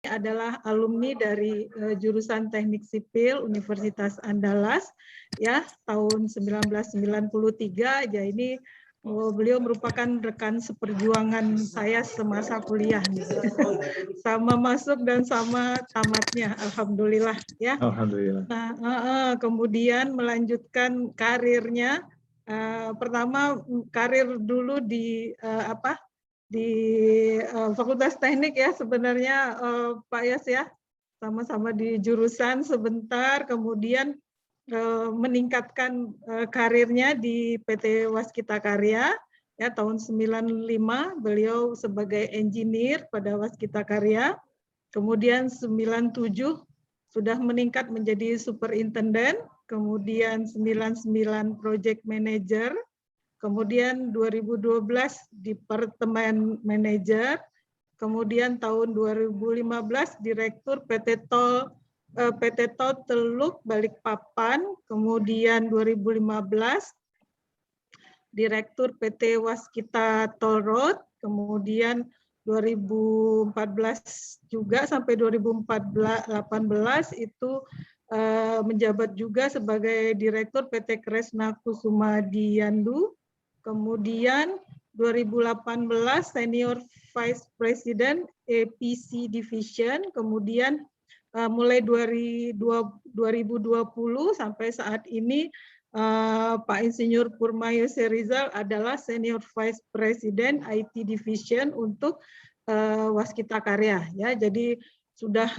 adalah alumni dari jurusan Teknik Sipil Universitas Andalas ya tahun 1993. Ya ini beliau merupakan rekan seperjuangan saya semasa kuliah nih. Sama masuk dan sama tamatnya, alhamdulillah ya. Alhamdulillah. Nah, kemudian melanjutkan karirnya. Pertama karir dulu di di Fakultas Teknik ya sebenarnya Pak Yas ya, sama-sama di jurusan sebentar, kemudian meningkatkan karirnya di PT Waskita Karya ya tahun 95 beliau sebagai engineer pada Waskita Karya, kemudian 97 sudah meningkat menjadi superintendent, kemudian 99 project manager, kemudian 2012 Departemen Manager, kemudian tahun 2015 Direktur PT Tol Teluk Balikpapan, kemudian 2015 Direktur PT Waskita Toll Road, kemudian 2014 juga sampai 2018 itu menjabat juga sebagai Direktur PT Kresna Kusuma Diandu. Kemudian 2018 Senior Vice President APC Division, kemudian mulai 2020 sampai saat ini Pak Insinyur Purma Yose Rizal adalah Senior Vice President IT Division untuk Waskita Karya ya. Jadi sudah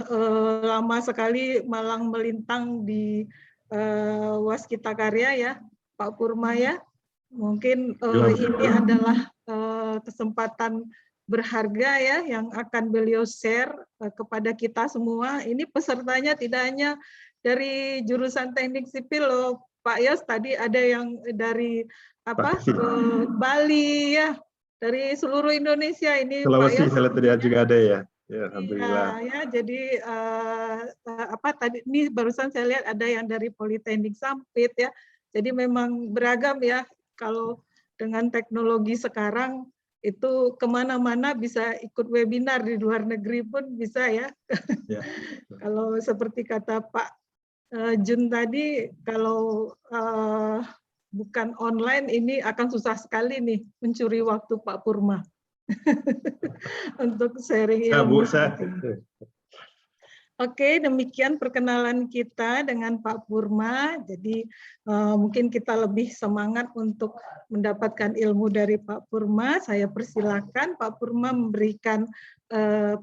lama sekali malang melintang di Waskita Karya ya Pak Purma ya. Mungkin ini adalah kesempatan berharga ya yang akan beliau share kepada kita semua. Ini pesertanya tidak hanya dari jurusan Teknik Sipil loh Pak Yos, tadi ada yang dari Bali ya, dari seluruh Indonesia ini Sulawesi, Pak Yos. Sulawesi juga ada ya. Ya, alhamdulillah. Ya, jadi tadi ini barusan saya lihat ada yang dari Politeknik Sampit ya. Jadi memang beragam ya. Kalau dengan teknologi sekarang itu kemana-mana bisa ikut webinar, di luar negeri pun bisa ya. Ya. Kalau seperti kata Pak Jun tadi, kalau bukan online ini akan susah sekali nih mencuri waktu Pak Purma untuk sharing ilmu. Oke, demikian perkenalan kita dengan Pak Purma. Jadi mungkin kita lebih semangat untuk mendapatkan ilmu dari Pak Purma. Saya persilakan Pak Purma memberikan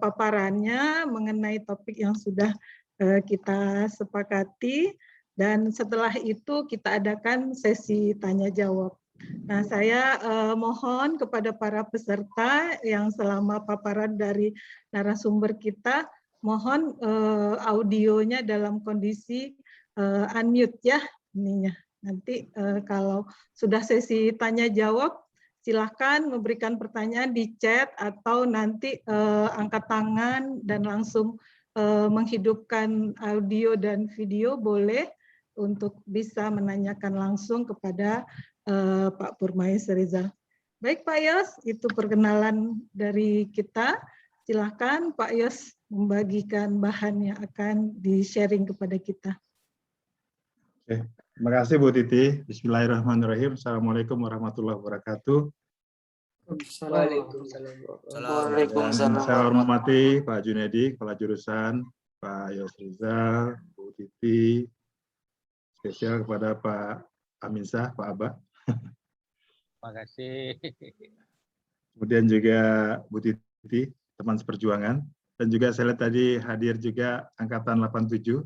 paparannya mengenai topik yang sudah kita sepakati. Dan setelah itu kita adakan sesi tanya jawab. Nah, saya mohon kepada para peserta yang selama paparan dari narasumber kita, mohon audionya dalam kondisi unmute ya ininya. Nanti kalau sudah sesi tanya jawab, silakan memberikan pertanyaan di chat atau nanti angkat tangan dan langsung menghidupkan audio dan video boleh untuk bisa menanyakan langsung kepada Pak Purma Yose Rizal. Baik Pak Yos, itu perkenalan dari kita. Silakan Pak Yos membagikan bahan yang akan di-sharing kepada kita. Oke, terima kasih Bu Titi. Bismillahirrahmanirrahim. Assalamualaikum warahmatullahi wabarakatuh. Waalaikumsalam. Saya hormati Pak Junedi, Kepala Jurusan, Pak Yose Rizal, Bu Titi, spesial kepada Pak Aminsah, Pak Abah. Terima kasih. Kemudian juga Bu Titi, teman seperjuangan. Dan juga saya lihat tadi hadir juga Angkatan 87.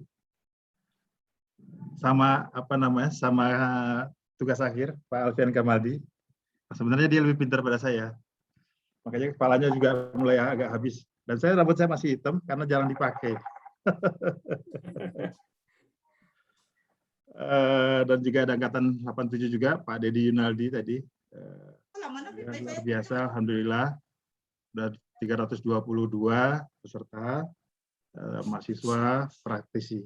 Sama sama tugas akhir, Pak Alfian Kamaldi. Sebenarnya dia lebih pintar pada saya. Makanya kepalanya juga mulai agak habis. Dan rambut saya masih hitam karena jarang dipakai. Dan juga ada Angkatan 87 juga, Pak Dedi Yunaldi tadi. Luar biasa, alhamdulillah. Sudah 322 peserta, mahasiswa, praktisi.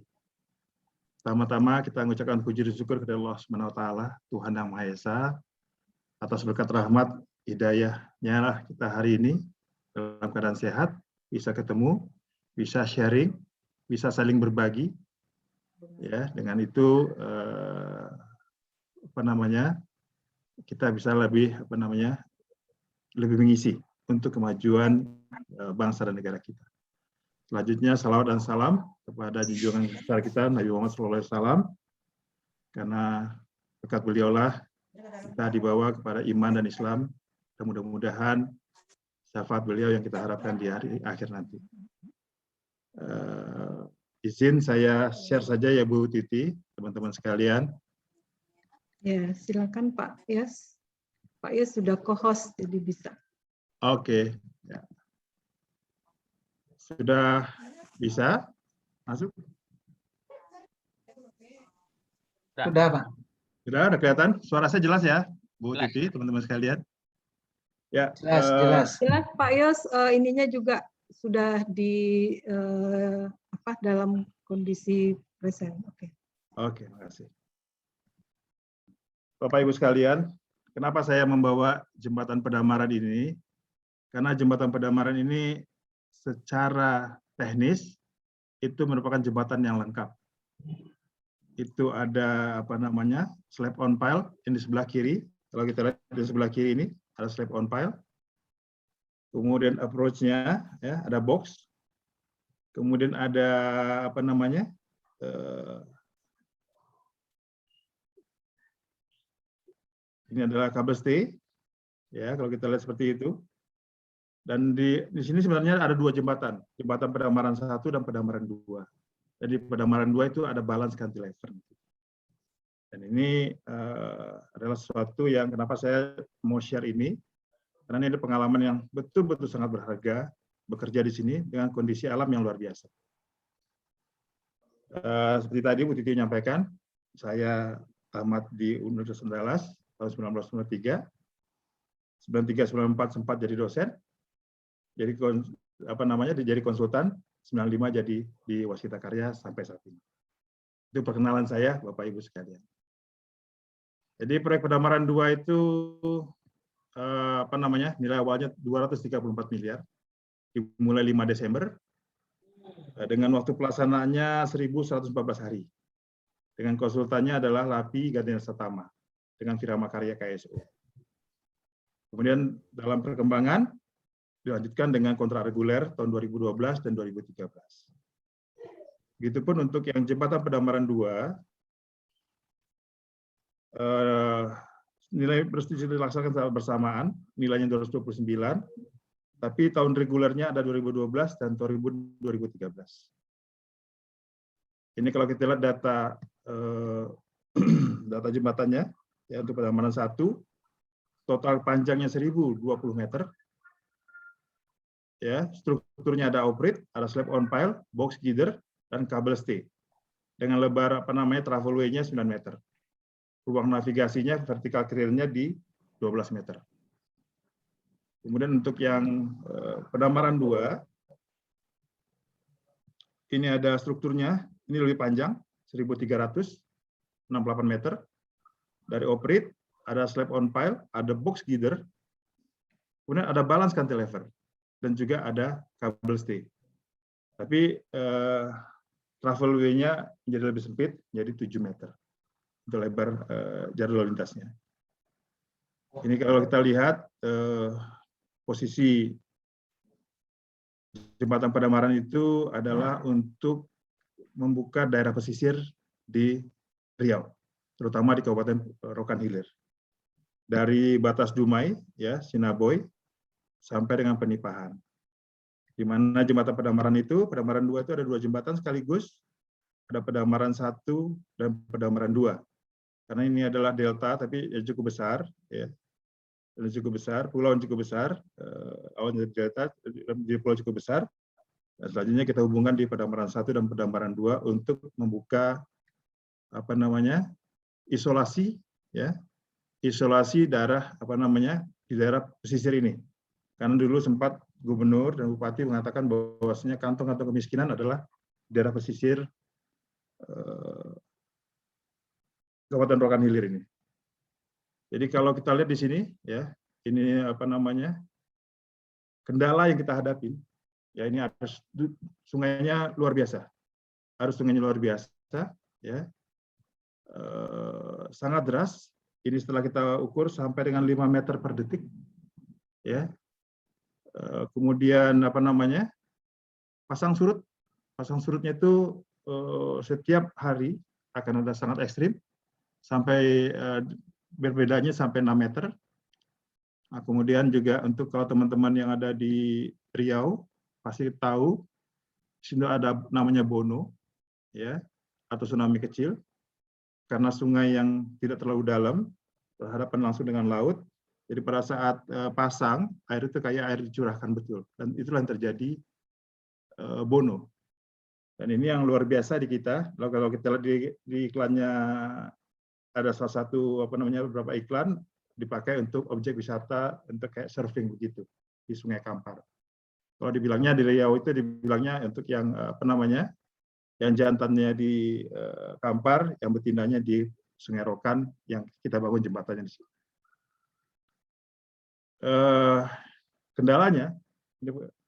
Pertama-tama kita mengucapkan puji dan syukur kepada Allah SWT, Tuhan Yang Maha Esa, atas berkat rahmat hidayahnya lah kita hari ini dalam keadaan sehat, bisa ketemu, bisa sharing, bisa saling berbagi. Ya, dengan itu kita bisa lebih lebih mengisi untuk kemajuan bangsa dan negara kita. Selanjutnya salawat dan salam kepada junjungan besar kita Nabi Muhammad SAW, karena berkat beliaulah kita dibawa kepada iman dan Islam, dan mudah-mudahan syafaat beliau yang kita harapkan di hari akhir nanti. Izin saya share saja ya Bu Titi, teman-teman sekalian. Ya, silakan Pak Yas. Pak Yas sudah co-host, jadi bisa. Oke. Ya. Sudah bisa masuk? Sudah, Pak. Sudah, ada kelihatan? Suara saya jelas ya, Bu Titi, teman-teman sekalian? Ya. Jelas. Jelas Pak Yos, ininya juga sudah di dalam kondisi present. Oke. Oke, makasih. Bapak Ibu sekalian, kenapa saya membawa jembatan Pedamaran ini? Karena jembatan Pedamaran ini secara teknis itu merupakan jembatan yang lengkap. Itu ada slab on pile yang di sebelah kiri. Kalau kita lihat di sebelah kiri ini ada slab on pile. Kemudian approach-nya ya, ada box. Kemudian ada ini adalah kabel stay. Ya, kalau kita lihat seperti itu. Dan di sini sebenarnya ada dua jembatan Pedamaran 1 dan Pedamaran 2. Jadi Pedamaran 2 itu ada balance cantilever. Dan ini adalah sesuatu yang kenapa saya mau share ini, karena ini ada pengalaman yang betul-betul sangat berharga bekerja di sini dengan kondisi alam yang luar biasa. Seperti tadi Bu Titi menyampaikan, saya tamat di Universitas Andalas tahun 1993, 93-94 sempat jadi dosen. Jadi jadi konsultan, 95 jadi di Waskita Karya sampai saat ini. Itu perkenalan saya, Bapak Ibu sekalian. Jadi proyek Pedamaran 2 itu nilai awalnya 234 miliar, dimulai 5 Desember, dengan waktu pelaksanaannya 1.114 hari. Dengan konsultannya adalah LAPI Gardenia Satama, dengan Firama Karya KSO. Kemudian dalam perkembangan, dilanjutkan dengan kontrak reguler tahun 2012 dan 2013. Begitupun untuk yang jembatan Pedamaran 2, nilai bersetuju dilaksanakan secara bersamaan, nilainya 229, tapi tahun regulernya ada 2012 dan 2013. Ini kalau kita lihat data data jembatannya, ya untuk Pedamaran 1, total panjangnya 1.020 meter. Ya, strukturnya ada operate, ada slab on pile, box girder, dan kabel stay. Dengan lebar travelway-nya 9 meter. Ruang navigasinya, vertical carrier-nya di 12 meter. Kemudian untuk yang Pedamaran 2, ini ada strukturnya, ini lebih panjang, 1.368 meter. Dari operate, ada slab on pile, ada box girder, kemudian ada balance cantilever, dan juga ada kabel stay. Tapi travelway-nya menjadi lebih sempit, jadi 7 meter untuk lebar jalur lalu lintasnya. Ini kalau kita lihat posisi jembatan Pedamaran itu adalah untuk membuka daerah pesisir di Riau, terutama di Kabupaten Rokan Hilir. Dari batas Dumai, ya, Sinaboy, sampai dengan Penipahan. Di mana jembatan Pedamaran 2 itu ada 2 jembatan sekaligus, ada Pedamaran 1 dan Pedamaran 2. Karena ini adalah delta, tapi ya cukup besar, ya, dan cukup besar, pulau yang cukup besar, awalnya delta, di pulau cukup besar. Dan selanjutnya kita hubungkan di Pedamaran 1 dan Pedamaran 2 untuk membuka isolasi, ya, isolasi daerah di daerah pesisir ini. Karena dulu sempat gubernur dan bupati mengatakan bahwasanya kantong-kantong kemiskinan adalah daerah pesisir Kabupaten Rokan Hilir ini. Jadi kalau kita lihat di sini, ya, ini kendala yang kita hadapi Ya, ini arus sungainya luar biasa. Arus sungainya luar biasa, ya. Sangat deras. Ini setelah kita ukur sampai dengan 5 meter per detik, ya. Kemudian apa namanya? Pasang surutnya itu setiap hari akan ada sangat ekstrim, sampai berbedanya sampai 6 meter. Nah, kemudian juga untuk kalau teman-teman yang ada di Riau pasti tahu sini ada namanya Bono, ya, atau tsunami kecil, karena sungai yang tidak terlalu dalam berhadapan langsung dengan laut. Jadi pada saat pasang, air itu kayak air dicurahkan betul, dan itulah yang terjadi Bono. Dan ini yang luar biasa di kita. Kalau kita lihat di iklannya, ada salah satu beberapa iklan dipakai untuk objek wisata untuk kayak surfing begitu di Sungai Kampar. Kalau dibilangnya di Riau itu dibilangnya untuk yang yang jantannya di Kampar, yang betinanya di Sungai Rokan, yang kita bangun jembatannya di sini. Kendalanya,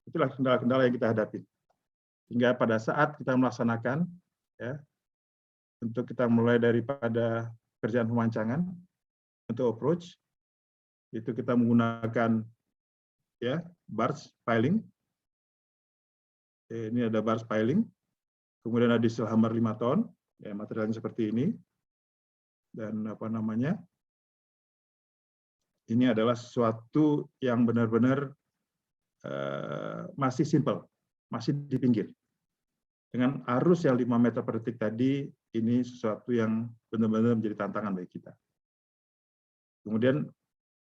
itulah kendala-kendala yang kita hadapi. Hingga pada saat kita melaksanakan, ya, untuk kita mulai daripada kerjaan pemancangan untuk approach, itu kita menggunakan, ya, barge piling. Ini ada barge piling, kemudian ada diesel hammer 5 ton, ya, materialnya seperti ini, dan ini adalah sesuatu yang benar-benar masih simple, masih di pinggir. Dengan arus yang 5 meter per detik tadi, ini sesuatu yang benar-benar menjadi tantangan bagi kita. Kemudian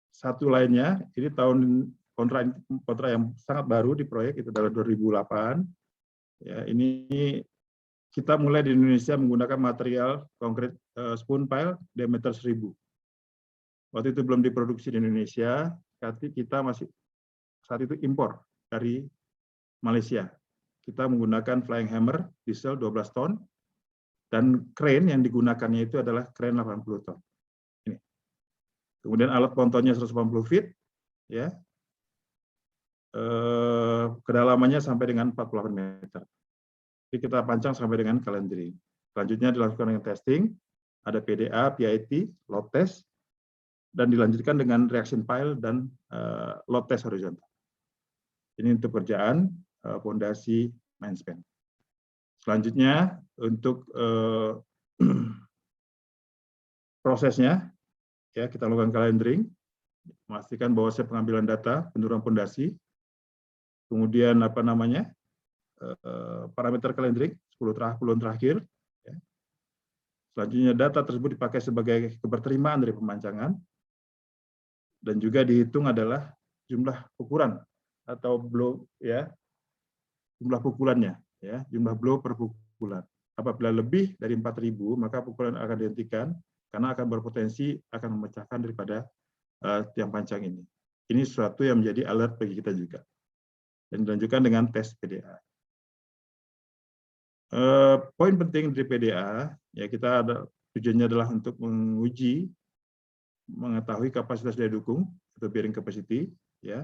satu lainnya, ini tahun kontrak yang sangat baru di proyek, itu adalah 2008. Ya, ini kita mulai di Indonesia menggunakan material konkret spoon pile diameter 1000. Waktu itu belum diproduksi di Indonesia, tapi kita masih saat itu impor dari Malaysia. Kita menggunakan flying hammer diesel 12 ton, dan crane yang digunakannya itu adalah crane 80 ton. Ini. Kemudian alat pontonnya 180 feet, ya. Kedalamannya sampai dengan 48 meter. Jadi kita pancang sampai dengan calendering. Selanjutnya dilakukan dengan testing, ada PDA, PIT, load test, dan dilanjutkan dengan reaction pile dan load test horizontal. Ini untuk kerjaan fondasi main span. Selanjutnya untuk prosesnya, ya, kita lakukan calendering, memastikan bahwa pengambilan data penurunan fondasi, kemudian parameter calendering 10 bulan terakhir. Ya. Selanjutnya data tersebut dipakai sebagai keberterimaan dari pemancangan, dan juga dihitung adalah jumlah ukuran atau blow, ya, jumlah pukulannya, ya, jumlah blow per pukulan. Apabila lebih dari 4.000, maka pukulan akan dihentikan karena akan berpotensi akan memecahkan daripada tiang pancang ini. Ini sesuatu yang menjadi alert bagi kita juga. Dan dilanjutkan dengan tes PDA. Poin penting dari PDA, ya, kita tujuannya adalah untuk menguji, mengetahui kapasitas daya dukung atau bearing capacity, ya,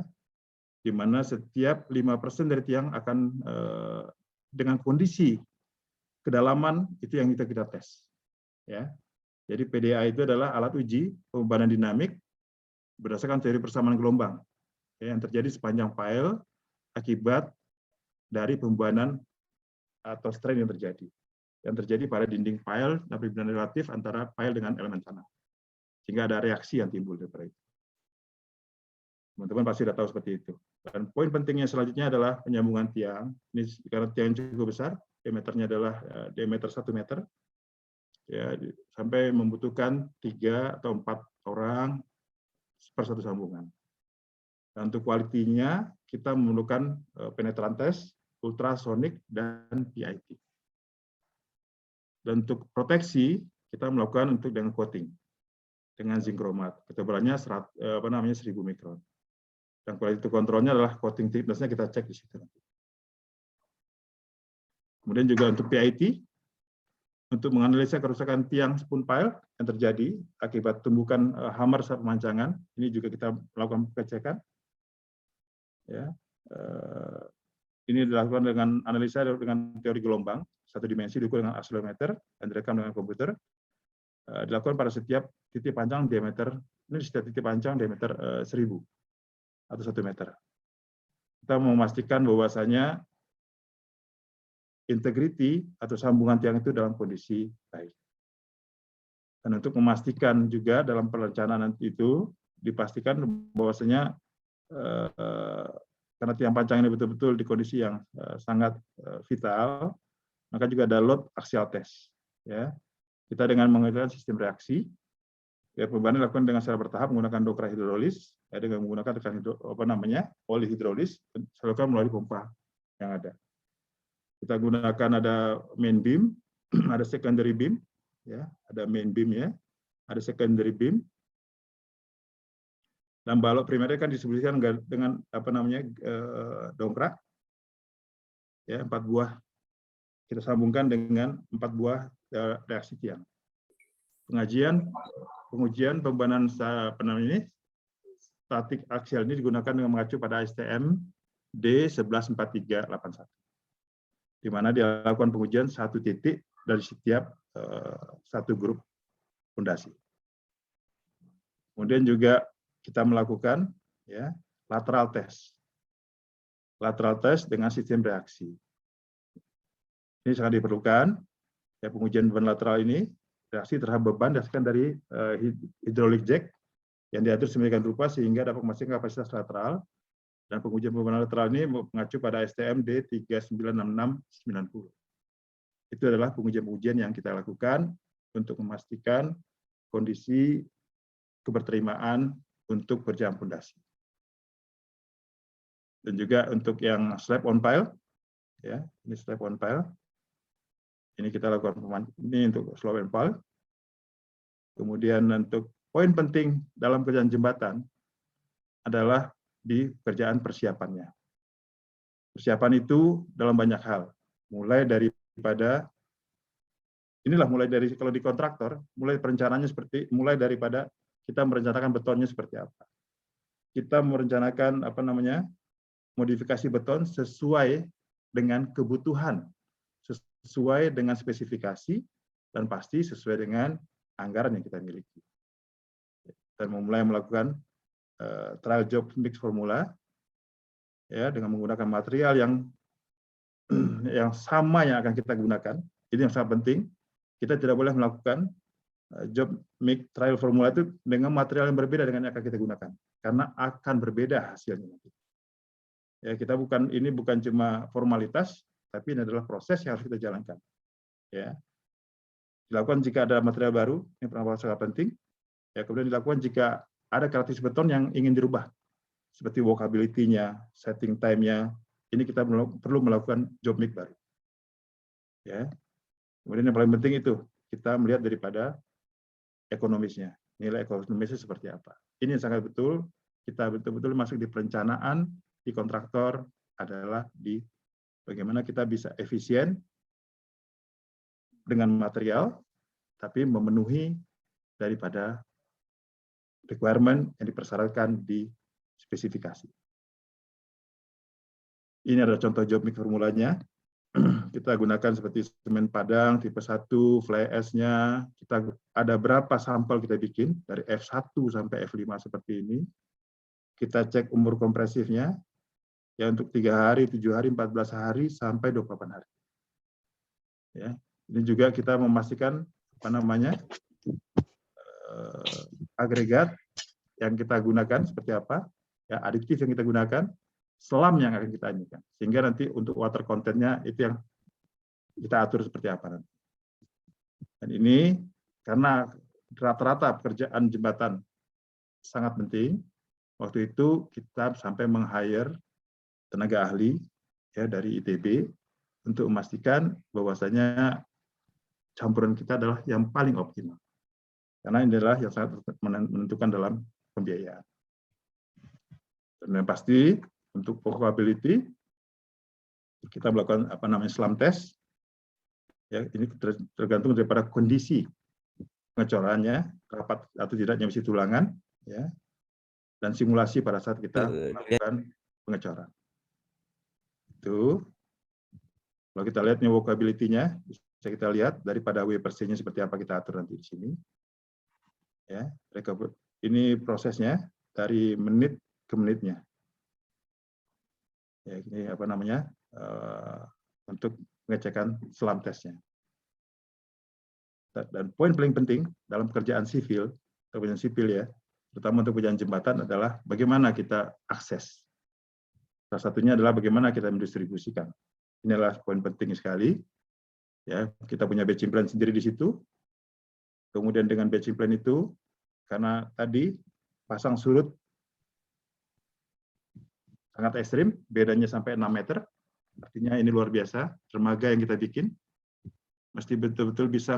di mana setiap 5% dari tiang akan dengan kondisi kedalaman itu yang kita tes, ya. Jadi PDA itu adalah alat uji pembebanan dinamik berdasarkan teori persamaan gelombang, ya, yang terjadi sepanjang pile akibat dari pembebanan atau strain yang terjadi pada dinding pile dan perbedaan relatif antara pile dengan elemen tanah, sehingga ada reaksi yang timbul dari itu. Teman-teman pasti sudah tahu seperti itu. Dan poin pentingnya selanjutnya adalah penyambungan tiang. Ini karena tiang cukup besar, diameternya adalah diameter 1 meter, ya, sampai membutuhkan 3 atau 4 orang per satu sambungan. Dan untuk kualitinya, kita memerlukan penetran test, ultrasonic, dan PIT. Dan untuk proteksi, kita melakukan dengan coating, dengan zinc chromat. Ketebalannya 1000 mikron. Dan quality kontrolnya adalah coating thickness-nya kita cek di situ. Kemudian juga untuk PIT, untuk menganalisa kerusakan tiang spoon pile yang terjadi akibat tumbukan hammer saat pemancangan, ini juga kita melakukan pengecekan. Ya, Ini dilakukan dengan analisa dengan teori gelombang, satu dimensi diukur dengan akselerometer dan direkam dengan komputer. Dilakukan pada setiap titik panjang diameter, ini setiap titik panjang diameter 1000 atau 1 meter. Kita memastikan bahwasanya integriti atau sambungan tiang itu dalam kondisi baik. Dan untuk memastikan juga dalam perencanaan itu dipastikan bahwasanya karena tiang panjang ini betul-betul di kondisi yang sangat vital, maka juga ada load axial test. Ya, kita dengan menggunakan sistem reaksi, ya, perubahan dilakukan dengan secara bertahap menggunakan dokra hidrolis, ya, dengan menggunakan tekan oli hidrolis, dilakukan melalui pompa yang ada. Kita gunakan ada main beam, ada secondary beam, ya, ada main beam ya, ada secondary beam. Dan balok primernya kan disebutkan dengan dongkrak, ya, 4 buah. Kita sambungkan dengan 4 buah reaksi tiang. Pengujian pembebanan statik aksial ini digunakan dengan mengacu pada STM D114381, di mana dilakukan pengujian satu titik dari setiap satu grup fondasi. Kemudian juga kita melakukan, ya, lateral test dengan sistem reaksi. Ini sangat diperlukan, ya, pengujian beban lateral ini reaksi terhadap beban dasarkan dari hydraulic jack yang diatur sedemikian rupa sehingga dapat memastikan kapasitas lateral, dan pengujian beban lateral ini mengacu pada STM D396690. Itu adalah pengujian-pengujian yang kita lakukan untuk memastikan kondisi keberterimaan untuk berjalan fondasi. Dan juga untuk yang slab on pile, ya, ini slab on pile. Ini kita lakukan ini untuk slab on pile. Kemudian untuk poin penting dalam kerjaan jembatan adalah di pekerjaan persiapannya. Persiapan itu dalam banyak hal, mulai dari kalau di kontraktor, mulai perencanaannya mulai daripada kita merencanakan betonnya seperti apa. Kita merencanakan modifikasi beton sesuai dengan kebutuhan, sesuai dengan spesifikasi, dan pasti sesuai dengan anggaran yang kita miliki. Dan memulai melakukan trial job mix formula, ya, dengan menggunakan material yang sama yang akan kita gunakan. Ini yang sangat penting. Kita tidak boleh melakukan job mix trial formula itu dengan material yang berbeda dengan yang akan kita gunakan, karena akan berbeda hasilnya. Ya, ini bukan cuma formalitas, tapi ini adalah proses yang harus kita jalankan. Ya, dilakukan jika ada material baru, ini sangat penting. Ya, kemudian dilakukan jika ada karakteristik beton yang ingin dirubah, seperti workability-nya, setting time-nya. Ini kita perlu melakukan job mix baru. Ya. Kemudian yang paling penting itu kita melihat daripada ekonomisnya, nilai ekonomisnya seperti apa. Ini yang sangat betul, kita betul-betul masuk di perencanaan di kontraktor adalah di bagaimana kita bisa efisien dengan material, tapi memenuhi daripada requirement yang dipersyaratkan di spesifikasi. Ini adalah contoh job mix formulanya. Kita gunakan seperti semen padang tipe 1, fly ash-nya. Kita ada berapa sampel kita bikin dari F1 sampai F5 seperti ini. Kita cek umur kompresifnya, ya, untuk 3 hari, 7 hari, 14 hari sampai 28 hari. Ya, ini juga kita memastikan agregat yang kita gunakan seperti apa, ya, aditif yang kita gunakan, selam yang akan kita inikan, sehingga nanti untuk water content-nya itu yang kita atur seperti apa nanti. Dan ini karena rata-rata pekerjaan jembatan sangat penting, waktu itu kita sampai meng-hire tenaga ahli, ya, dari ITB untuk memastikan bahwasanya campuran kita adalah yang paling optimal. Karena ini adalah yang sangat menentukan dalam pembiayaan. Dan yang pasti untuk workability kita melakukan slam test. Ya, ini tergantung daripada kondisi pengecorannya, rapat atau tidaknya besi tulangan, ya, dan simulasi pada saat kita melakukan pengecoran. itu, kalau kita lihat nih walkability-nya, bisa kita lihat daripada W/C-nya seperti apa kita atur nanti di sini. Ya, ini prosesnya dari menit ke menitnya. Ya, ini apa namanya? Untuk pengecekan selam tesnya. Dan poin paling penting dalam pekerjaan sipil ya, terutama untuk pekerjaan jembatan adalah bagaimana kita akses. Salah satunya adalah bagaimana kita mendistribusikan. Ini adalah poin penting sekali. Ya, kita punya batching plan sendiri di situ. Kemudian dengan batching plan itu, karena tadi pasang surut sangat ekstrim, bedanya sampai 6 meter, artinya ini luar biasa. Dermaga yang kita bikin mesti betul-betul bisa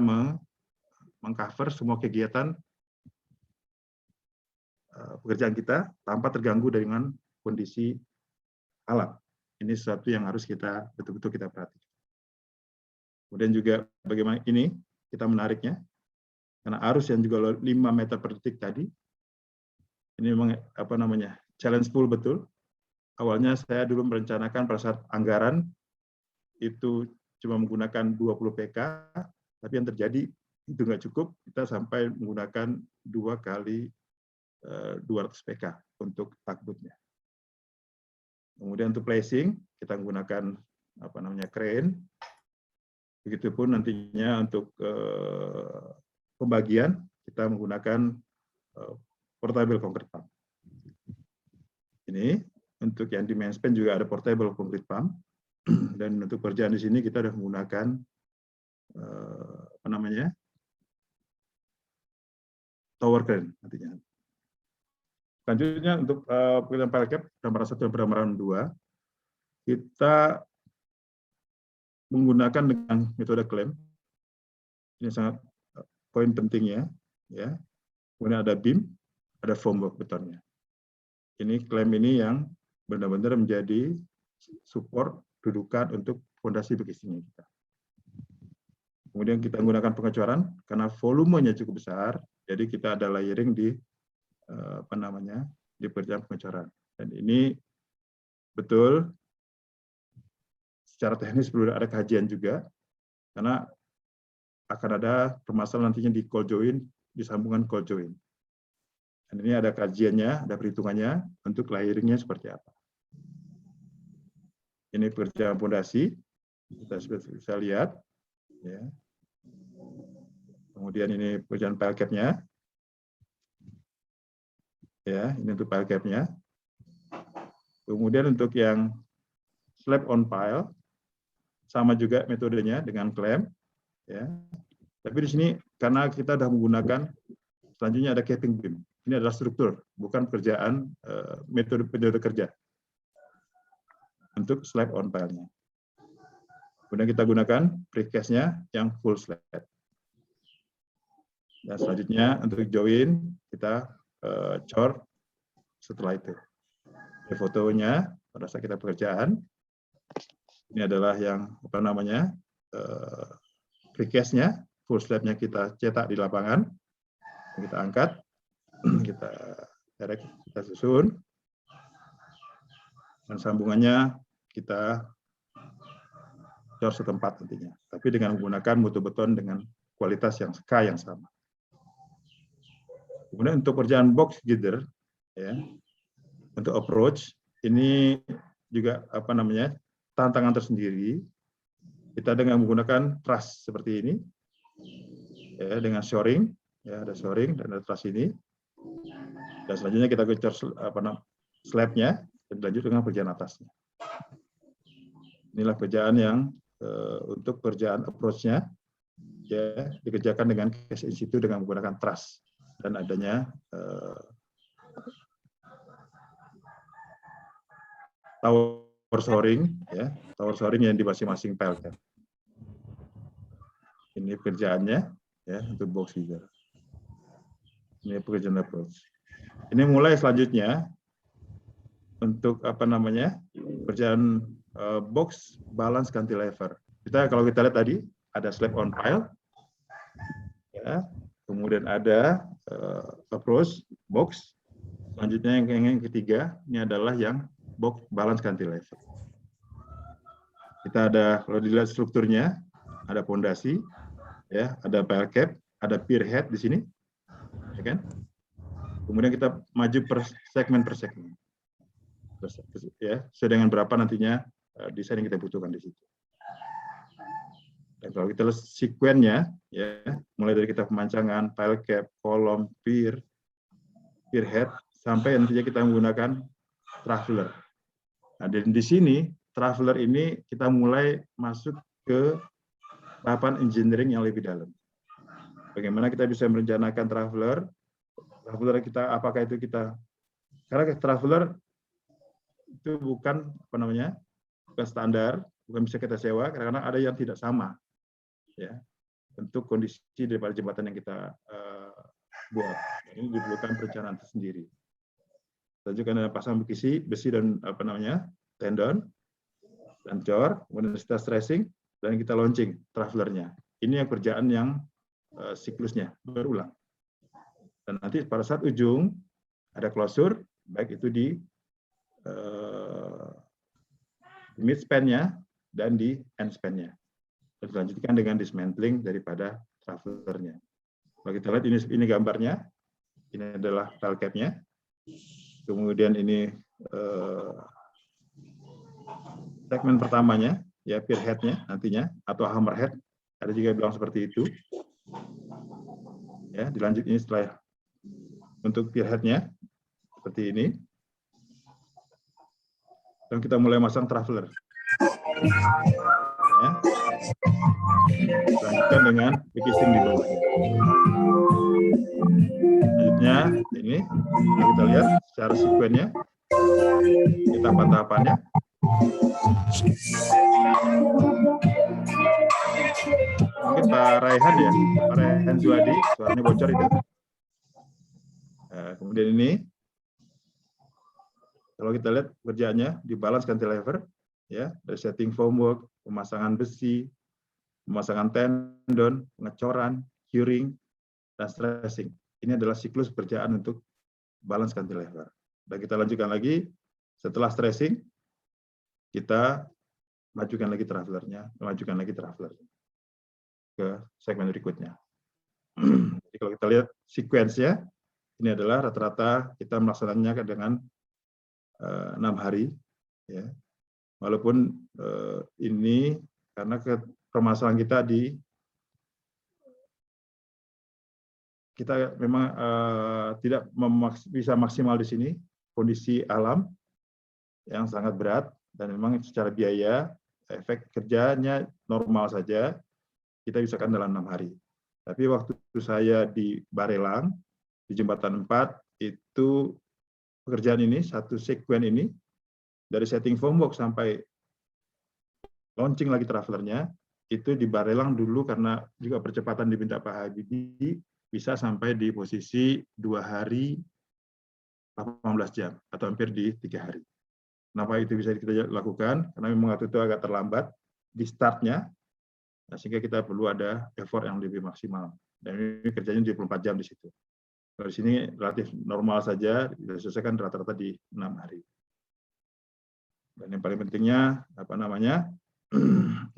mengcover semua kegiatan pekerjaan kita tanpa terganggu dengan kondisi alam. Ini sesuatu yang harus kita betul-betul kita perhatikan. Kemudian juga bagaimana ini kita menariknya, karena arus yang juga 5 meter per detik tadi, ini memang apa namanya challenge full betul. Awalnya saya dulu merencanakan pada saat anggaran itu cuma menggunakan 20 PK, tapi yang terjadi itu nggak cukup, kita sampai menggunakan 2 kali 200 PK untuk takbutnya. Kemudian untuk placing kita menggunakan apa namanya crane. Begitupun nantinya untuk pembagian kita menggunakan portable concrete pump. Ini untuk yang di main span juga ada portable concrete pump. Dan untuk pekerjaan di sini kita sudah menggunakan apa namanya tower crane nantinya. Selanjutnya untuk pekerjaan pile cap gambaran 1 dan gambaran 2 kita menggunakan dengan metode klem. Ini sangat poin pentingnya, ya. Kemudian ada beam, ada foam betonnya. Ini klem ini yang benar-benar menjadi support dudukan untuk fondasi besinya kita. Kemudian kita menggunakan pengecoran karena volumenya cukup besar, jadi kita ada layering di apa namanya di pekerjaan pengecoran. Dan ini betul secara teknis perlu ada kajian juga, karena akan ada permasalahan nantinya di cold join, di sambungan cold join. Dan ini ada kajiannya, ada perhitungannya untuk layeringnya seperti apa. Ini pekerjaan fondasi, kita bisa lihat. Ya. Kemudian ini pekerjaan pile cap-nya. Ya, ini untuk pile cap-nya. Kemudian untuk yang slab on pile, sama juga metodenya dengan klem. Ya. Tapi di sini karena kita sudah menggunakan, selanjutnya ada capping beam. Ini adalah struktur, bukan pekerjaan metode kerja untuk slab on pile-nya. Kemudian kita gunakan precast-nya yang full slab. Dan selanjutnya untuk join kita cor setelah itu. Ini fotonya pada saat kita pekerjaan. Ini adalah yang apa namanya precast-nya, full slab-nya kita cetak di lapangan, kita angkat, kita direct, kita susun, dan sambungannya kita cor setempat nantinya. Tapi dengan menggunakan mutu beton dengan kualitas yang sama. Kemudian untuk pekerjaan box girder, ya, untuk approach ini juga apa namanya tantangan tersendiri. Kita dengan menggunakan truss seperti ini, ya, dengan shoring, ya, ada shoring dan ada truss ini. Dan selanjutnya kita gecor slab-nya dan lanjut dengan pekerjaan atasnya. Inilah pekerjaan yang untuk pekerjaan approach-nya, ya, dikerjakan dengan case in situ dengan menggunakan truss dan adanya tower shoring, ya, tower shoring yang di masing-masing pile cap. Ini pekerjaannya, ya, untuk box girder. Ini pekerjaan approach. Ini mulai selanjutnya untuk apa namanya pekerjaan box balance cantilever. Kalau kita lihat tadi ada slab on pile, ya, kemudian ada approach box. Selanjutnya yang ketiga ini adalah yang box balance cantilever. kita ada, kalau dilihat strukturnya, ada pondasi, ya, ada pile cap, ada pier head di sini, ya kan? Kemudian kita maju per segmen, ya, sesuai dengan berapa nantinya desain yang kita butuhkan di situ. Dan kalau kita lihat sekuennya, ya, mulai dari kita pemancangan, pile cap, kolom, pier head, sampai nantinya kita menggunakan traveler. Nah, dan di sini traveler ini kita mulai masuk ke tahapan engineering yang lebih dalam. Bagaimana kita bisa merencanakan traveler kita, apakah itu kita, karena traveler itu bukan bukan standar, bukan bisa kita sewa, karena ada yang tidak sama, ya, untuk kondisi daripada jembatan yang kita buat. Ini diperlukan perencanaan tersendiri. Kita juga ada pasang besi dan tendon dan cor, kemudian kita stressing dan kita launching travelernya. Ini yang kerjaan yang siklusnya berulang. Dan nanti pada saat ujung ada closure, baik itu di mid span-nya dan di end span-nya. Dan dilanjutkan dengan dismantling daripada travelernya. Kalau kita lihat ini gambarnya, ini adalah pile cap-nya. Kemudian ini segmen pertamanya, ya, pier head-nya nantinya, atau hammerhead, ada juga yang bilang seperti itu. Ya, dilanjut ini setelah untuk pier head-nya seperti ini. Dan kita mulai masang traveler. Ya. Lanjutkan dengan casing di bawahnya. Selanjutnya ini kita lihat secara sekuennya, kita tahapan-tahapannya. Mungkin Pak Raihan, ya, Pak Raihan Zuhadi, suaranya bocor itu. Nah, kemudian ini, kalau kita lihat kerjaannya di balance cantilever, ya, dari setting formwork, pemasangan besi, pemasangan tendon, pengecoran, curing, dan stressing. Ini adalah siklus kerjaan untuk balance cantilever. Dan kita lanjutkan lagi, setelah stressing, kita majukan lagi travelernya ke segmen berikutnya. Jadi kalau kita lihat sequence-nya, ini adalah rata-rata kita melaksanakannya dengan 6 hari, ya. Walaupun ini karena permasalahan kita memang tidak bisa maksimal di sini, kondisi alam yang sangat berat, dan memang secara biaya efek kerjanya normal saja kita bisa kan dalam 6 hari. Tapi waktu saya di Barelang di Jembatan 4 itu pekerjaan ini, satu sekuen ini dari setting formwork sampai launching lagi travelernya itu di Barelang dulu, karena juga percepatan diminta Pak Habibie, bisa sampai di posisi 2 hari 18 jam atau hampir di 3 hari. Kenapa itu bisa kita lakukan? Karena memang waktu itu agak terlambat di startnya, sehingga kita perlu ada effort yang lebih maksimal. Dan ini kerjanya 24 jam di situ. Kalau di sini relatif normal saja, diselesaikan rata-rata di 6 hari. Dan yang paling pentingnya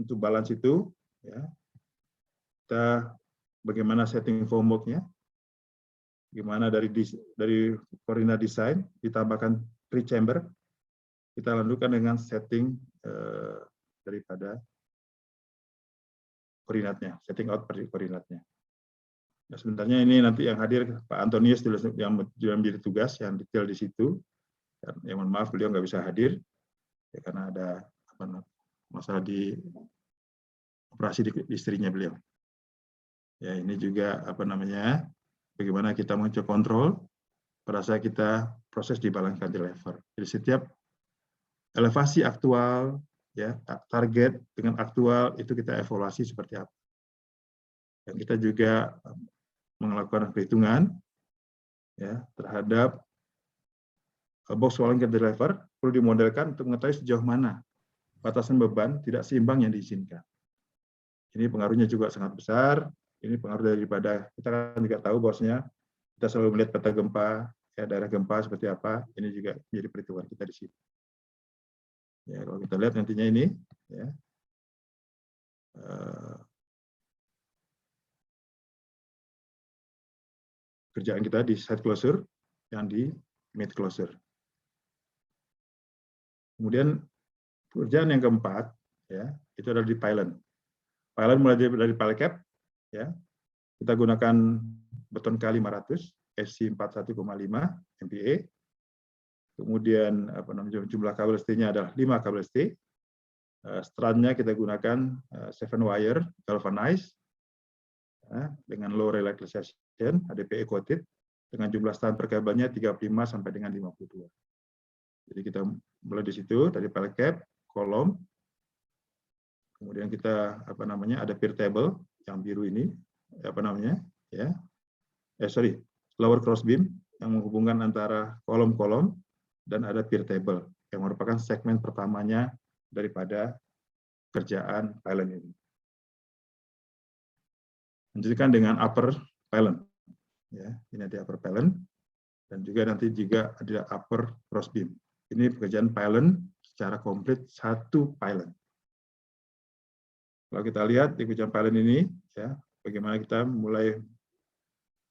untuk balance itu, ya, kita bagaimana setting formwork-nya, gimana dari koordinat desain ditambahkan pre-chamber, kita lanjutkan dengan setting daripada koordinatnya, setting out koordinatnya. Nah, sebenarnya ini nanti yang hadir Pak Antonius yang menjadi tugas yang detail di situ. Ya, mohon maaf beliau nggak bisa hadir ya, karena ada masalah di operasi di istrinya beliau. Ya, ini juga bagaimana kita mencoba kontrol pada saat kita proses di balance cantilever. Jadi setiap elevasi aktual, ya, target dengan aktual itu kita evaluasi seperti apa. Dan kita juga melakukan perhitungan, ya, terhadap box walling cantilever perlu dimodelkan untuk mengetahui sejauh mana batasan beban tidak seimbang yang diizinkan. Ini pengaruhnya juga sangat besar. Ini pengaruh daripada kita kan juga tahu bahwasanya kita selalu melihat peta gempa, ya, daerah gempa seperti apa. Ini juga menjadi perhitungan kita di situ. Ya, kalau kita lihat nantinya ini, ya, kerjaan kita di site closure yang di mid closure. Kemudian pekerjaan yang keempat, ya, itu adalah di pylon. Pylon mulai dari pile cap, ya, kita gunakan beton K500 SC 41,5 MPa. Kemudian jumlah kabel ST-nya adalah 5 kabel ST. Strand-nya kita gunakan 7 wire galvanized dengan low relaxation, HDPE coated, dengan jumlah strand per kabelnya 35 sampai dengan 52. Jadi kita mulai di situ, tadi pile cap, kolom, kemudian kita ada pier table yang biru ini, lower cross beam yang menghubungkan antara kolom-kolom, dan ada pier table yang merupakan segmen pertamanya daripada kerjaan pylon ini. Lanjutkan dengan upper pylon, ya, ini ada upper pylon, dan juga nanti ada upper cross beam. Ini pekerjaan pylon secara komplit satu pylon. Kalau kita lihat di pekerjaan pylon ini, ya, bagaimana kita mulai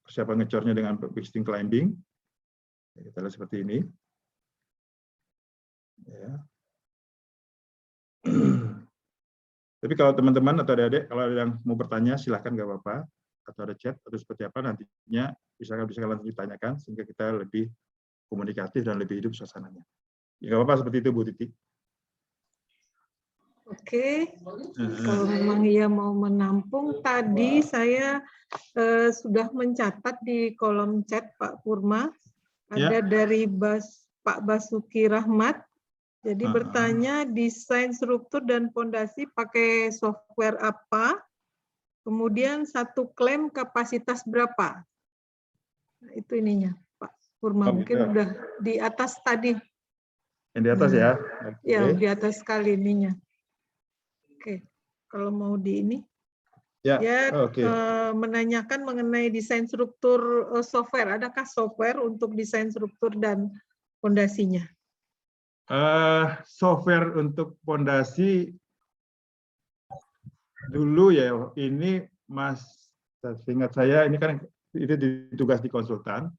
persiapan ngecornya dengan fixing climbing. Kita lihat seperti ini. Ya. Tapi kalau teman-teman atau adik-adik, kalau ada yang mau bertanya, silahkan, nggak apa-apa. Atau ada chat, atau seperti apa, nantinya bisa langsung ditanyakan, sehingga kita lebih komunikatif dan lebih hidup suasananya. Ya, nggak apa-apa, seperti itu, Bu Titi. Oke, kalau memang ia mau menampung, tadi saya sudah mencatat di kolom chat Pak Purma, ada dari Pak Basuki Rahmat. Jadi bertanya desain struktur dan fondasi pakai software apa, kemudian satu klaim kapasitas berapa. Nah, itu ininya Pak Purma, mungkin udah di atas tadi. Yang di atas ya? Ya, di atas sekali ininya. Oke, kalau mau di ini. Ya, menanyakan mengenai desain struktur software. Adakah software untuk desain struktur dan fondasinya? Software untuk fondasi dulu ya, ini Mas, seingat saya ini kan itu ditugas di konsultan.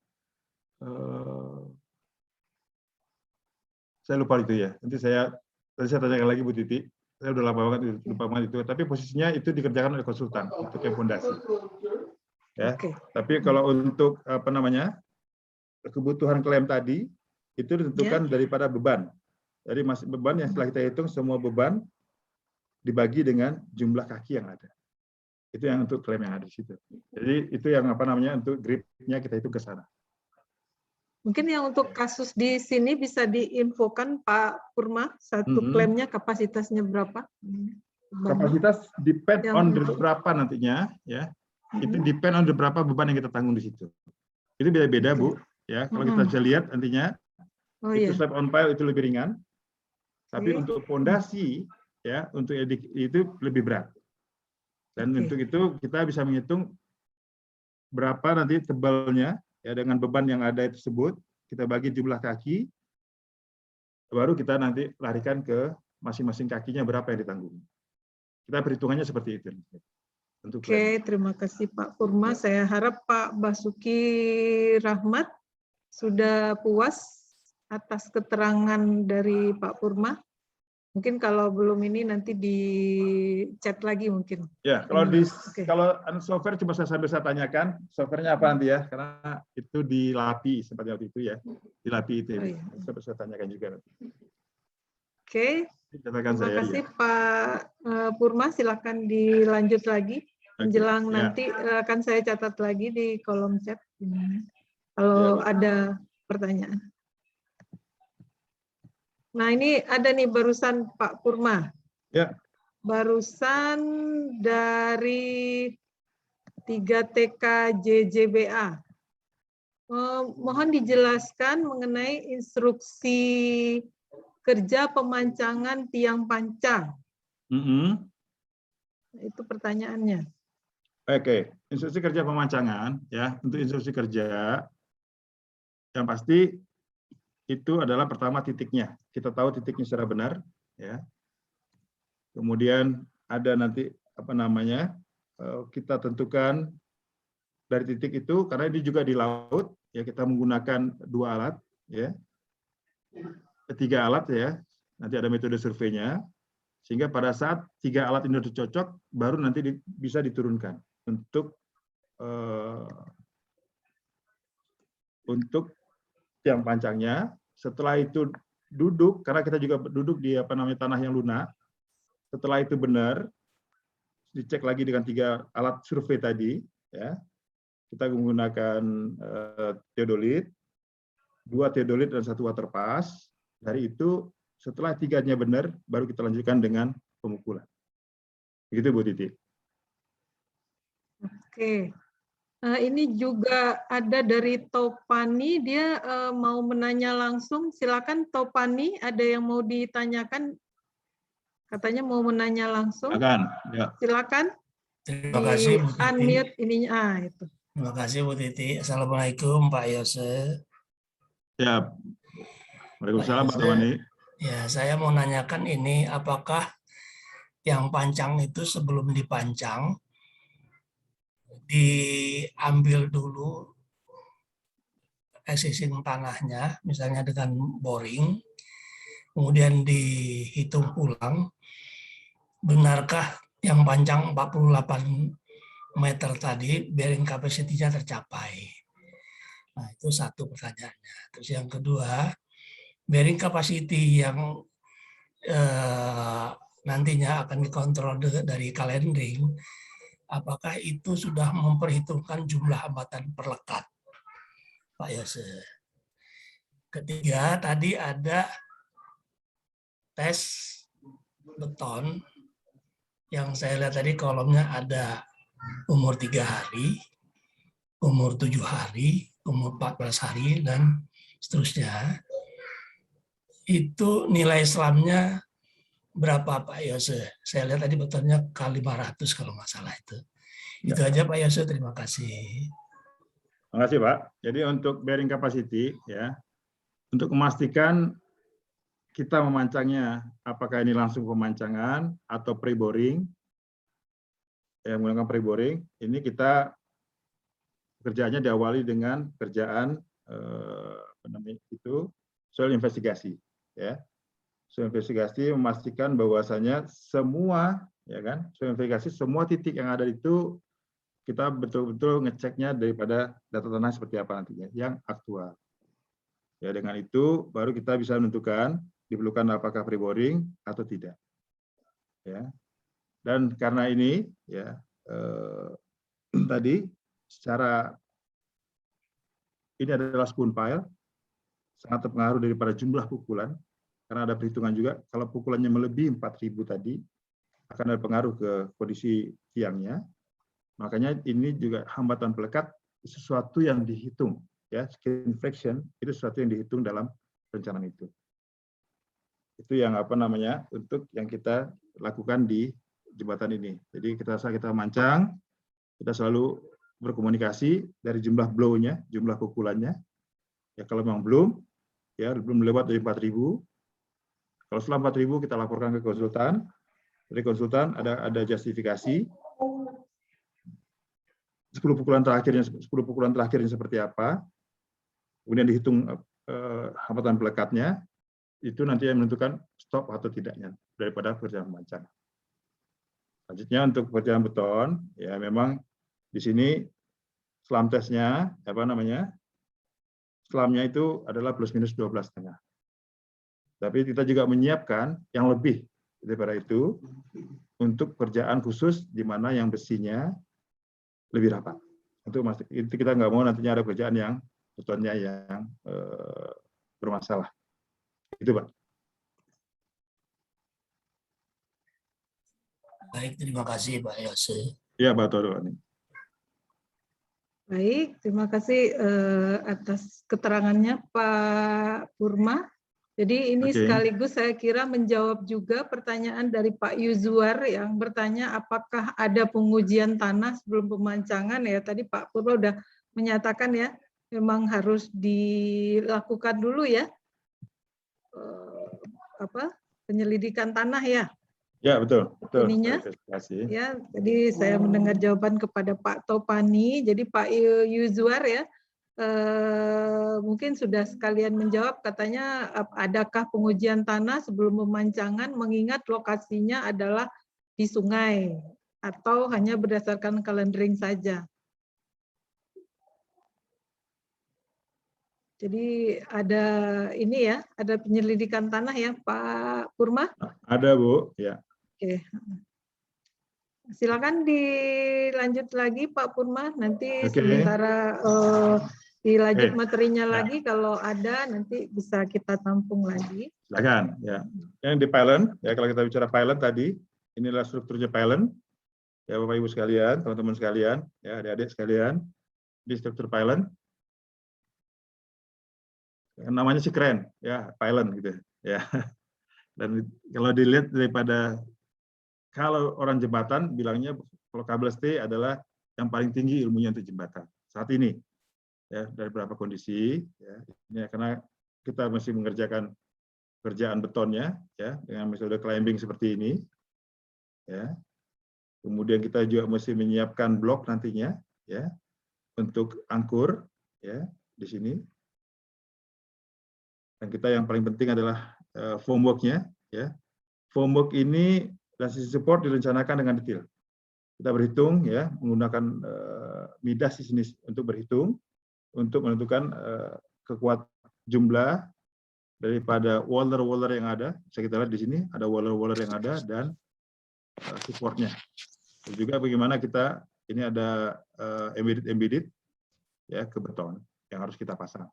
Saya lupa itu ya. Nanti saya tanyakan lagi Bu Titi. Saya udah lama banget lupa banget itu. Tapi posisinya itu dikerjakan oleh konsultan untuk yang fondasi. Ya. Tapi kalau untuk kebutuhan klaim tadi itu ditentukan daripada beban. Jadi beban yang setelah kita hitung semua beban dibagi dengan jumlah kaki yang ada. Itu yang untuk klaim yang ada di situ. Jadi itu yang untuk gripnya kita hitung ke sana. Mungkin yang untuk kasus di sini bisa diinfokan Pak Purma, satu klaimnya kapasitasnya berapa? Kapasitas depend on berapa nantinya, ya. Itu depend on berapa beban yang kita tanggung di situ. Itu beda-beda, Bu. Ya, kalau kita bisa lihat nantinya itu slab on pile itu lebih ringan. Tapi untuk fondasi, ya, untuk itu lebih berat. Dan untuk itu kita bisa menghitung berapa nanti tebalnya, ya, dengan beban yang ada tersebut, kita bagi jumlah kaki, baru kita nanti larikan ke masing-masing kakinya berapa yang ditanggung. Kita perhitungannya seperti itu. Oke, terima kasih Pak Purma. Saya harap Pak Basuki Rahmat sudah puas atas keterangan dari Pak Purma. Mungkin kalau belum ini nanti di chat lagi mungkin. Ya, kalau kalau software cuma saya tanyakan, softwarenya apa nanti ya? Karena itu dilapi seperti waktu itu ya. Dilapi itu ya. Saya tanyakan juga nanti. Oke. Terima kasih Pak Purma, silakan dilanjut lagi. Menjelang nanti akan saya catat lagi di kolom chat. Kalau ada pertanyaan. Nah, ini ada nih barusan Pak Purma. Ya. Barusan dari 3TK JJBA. Mohon dijelaskan mengenai instruksi kerja pemancangan tiang pancang. Itu pertanyaannya. Oke, instruksi kerja pemancangan, ya, untuk instruksi kerja yang pasti itu adalah pertama titiknya. Kita tahu titiknya secara benar, ya. Kemudian ada nanti kita tentukan dari titik itu, karena ini juga di laut, ya kita menggunakan 2 alat, ya, 3 alat ya. Nanti ada metode surveinya, sehingga pada saat 3 alat ini sudah cocok, baru nanti bisa diturunkan untuk tiang pancangnya. Setelah itu duduk, karena kita juga duduk di tanah yang lunak. Setelah itu benar, dicek lagi dengan 3 alat survei tadi, ya. Kita menggunakan teodolit, 2 teodolit dan 1 water pass. Dari itu setelah 3-nya benar, baru kita lanjutkan dengan pemukulan. Begitu Bu Titi. Oke. Ini juga ada dari Topani, dia mau menanya langsung. Silakan Topani, ada yang mau ditanyakan? Katanya mau menanya langsung. Silakan. Ya. Silakan. Terima kasih Bu Titi. Unmute ininya. Itu. Terima kasih Bu Titi. Assalamualaikum Pak Yose. Ya. Waalaikumsalam Pak Topani. Ya, saya mau nanyakan ini, apakah yang pancang itu sebelum dipancang diambil dulu existing tanahnya, misalnya dengan boring, kemudian dihitung ulang, benarkah yang panjang 48 meter tadi bearing capacity-nya tercapai? Nah, itu satu pertanyaannya. Terus yang kedua, bearing capacity yang nantinya akan dikontrol dari calendering, apakah itu sudah memperhitungkan jumlah hambatan perlekat, Pak Yose? Ketiga, tadi ada tes beton yang saya lihat tadi kolomnya ada umur 3 hari, umur 7 hari, umur 14 hari, dan seterusnya. Itu nilai selamnya berapa Pak Yose? Saya lihat tadi betonnya K500 kalau nggak salah itu. Itu aja Pak Yose, terima kasih. Terima kasih Pak. Jadi untuk bearing capacity, ya, untuk memastikan kita memancangnya, apakah ini langsung pemancangan atau pre-boring, yang menggunakan pre-boring, ini kita kerjaannya diawali dengan kerjaan soil investigasi, ya. Soil investigasi memastikan bahwasanya semua, ya kan, soil investigasi semua titik yang ada itu kita betul-betul ngeceknya daripada data tanah seperti apa nantinya yang aktual. Ya, dengan itu baru kita bisa menentukan diperlukan apakah pre-boring atau tidak. Ya. Dan karena ini, ya, tadi secara ini adalah spoon pile, sangat terpengaruh daripada jumlah pukulan, karena ada perhitungan juga kalau pukulannya melebihi 4.000 tadi akan ada pengaruh ke kondisi tiangnya. Makanya ini juga hambatan pelekat sesuatu yang dihitung, ya, skin fraction itu sesuatu yang dihitung dalam perencanaan itu. Itu yang untuk yang kita lakukan di jembatan ini. Jadi kita mancang, kita selalu berkomunikasi dari jumlah blow-nya, jumlah pukulannya. Ya kalau memang belum lewat dari 4.000. Kalau setelah 4.000 kita laporkan ke konsultan. Dari konsultan ada justifikasi. 10 pukulan terakhirnya seperti apa. Kemudian dihitung hambatan pelekatnya. Itu nanti yang menentukan stop atau tidaknya daripada pekerjaan pemancang. Selanjutnya untuk pekerjaan beton, ya memang di sini selam tesnya selamnya itu adalah plus minus 12,5. Tapi kita juga menyiapkan yang lebih daripada itu untuk pekerjaan khusus di mana yang besinya lebih rapat. Itu kita nggak mau nantinya ada pekerjaan yang betonnya yang bermasalah. Itu Pak. Baik, terima kasih Pak Yose. Iya Pak Todoni. Baik, terima kasih atas keterangannya Pak Purma. Jadi ini sekaligus saya kira menjawab juga pertanyaan dari Pak Yuzwar yang bertanya apakah ada pengujian tanah sebelum pemancangan, ya tadi Pak Purma sudah menyatakan ya memang harus dilakukan dulu ya penyelidikan tanah ya. Ya, betul. Ininya. Terima kasih. Ya, jadi saya mendengar jawaban kepada Pak Topani. Jadi Pak Yuzwar ya, mungkin sudah sekalian menjawab. Katanya, adakah pengujian tanah sebelum pemancangan mengingat lokasinya adalah di sungai atau hanya berdasarkan calendering saja? Jadi ada ini ya, ada penyelidikan tanah ya Pak Purma? Ada Bu, ya. Oke. Silakan dilanjut lagi Pak Purma, nanti sementara dilanjut materinya lagi, kalau ada nanti bisa kita tampung lagi. Silakan, ya. Yang di pylon, ya kalau kita bicara pylon tadi, inilah strukturnya pylon, ya Bapak Ibu sekalian, teman-teman sekalian, ya adik-adik sekalian, di struktur pylon. Namanya sih keren, ya pylon gitu, ya. Dan kalau dilihat daripada kalau orang jembatan bilangnya kalau kabel stay adalah yang paling tinggi ilmunya untuk jembatan saat ini, ya dari beberapa kondisi, ya ini karena kita masih mengerjakan kerjaan betonnya, ya dengan metode climbing seperti ini, ya. Kemudian kita juga mesti menyiapkan blok nantinya, ya untuk angkur, ya di sini. Dan kita yang paling penting adalah formwork-nya, ya. Formwork ini dan sisi support direncanakan dengan detail. Kita berhitung, ya, menggunakan midas di sini untuk berhitung, untuk menentukan kekuatan jumlah daripada waller-waller yang ada. Bisa kita lihat di sini ada waller-waller yang ada dan supportnya. Dan juga bagaimana kita ini ada embedded, ya ke beton yang harus kita pasang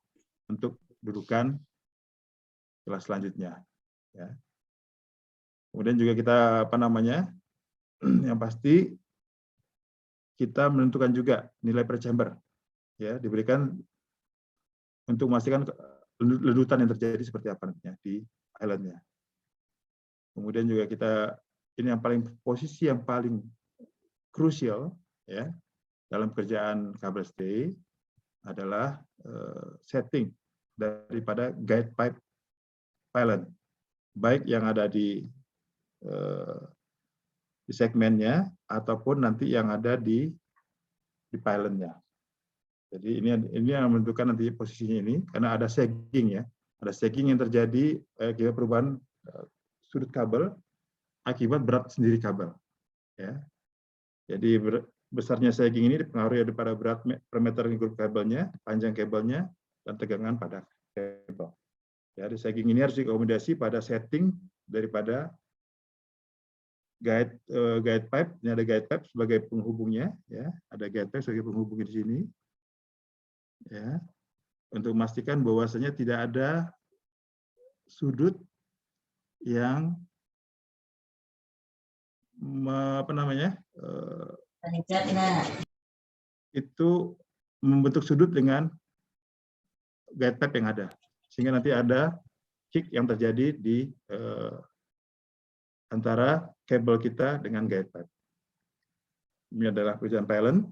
untuk dudukan kelas selanjutnya, ya. Kemudian juga kita yang pasti kita menentukan juga nilai per chamber, ya diberikan untuk memastikan ledutan yang terjadi seperti apa nantinya di islandnya. Kemudian juga kita ini yang posisi yang paling krusial, ya dalam kerjaan kabel stay adalah setting daripada guide pipe pylon, baik yang ada di segmennya ataupun nanti yang ada di pylonnya. Jadi ini yang menentukan nanti posisinya ini karena ada sagging, ya, ada sagging yang terjadi akibat perubahan sudut kabel akibat berat sendiri kabel, ya. Jadi besarnya sagging ini dipengaruhi pada berat per meter grup kabelnya, panjang kabelnya, dan tegangan pada kabel. Ya, di sagging ini harus diakomodasi pada setting daripada guide pipe. Ini ada guide pipe sebagai penghubungnya, ya. Ada guide pipe sebagai penghubungnya di sini, ya. Untuk memastikan bahwasanya tidak ada sudut yang itu membentuk sudut dengan guide pipe yang ada, sehingga nanti ada kick yang terjadi di antara kabel kita dengan guide pipe. Ini adalah pekerjaan pylon,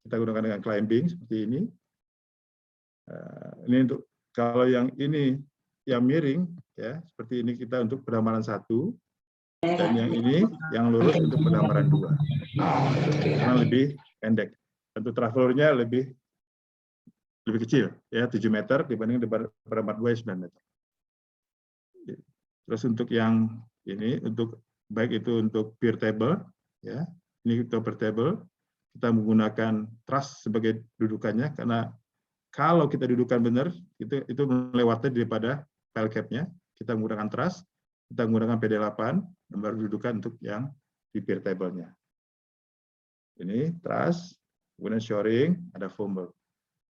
kita gunakan dengan climbing seperti ini. Ini untuk kalau yang ini yang miring, ya seperti ini kita untuk pendamaran 1, dan yang ini yang lurus untuk pendamaran 2, karena lebih pendek. Tentu travelnya lebih kecil, ya 7 meter dibanding pendamaran 2 9 meter. Terus untuk yang ini, untuk baik itu untuk pier table, ya ini untuk pier table kita menggunakan truss sebagai dudukannya, karena kalau kita dudukan benar itu melewati daripada pile cap-nya. Kita menggunakan truss, kita menggunakan PD8 dan baru dudukan untuk yang di pier table-nya. Ini truss, kemudian shoring, ada foam work.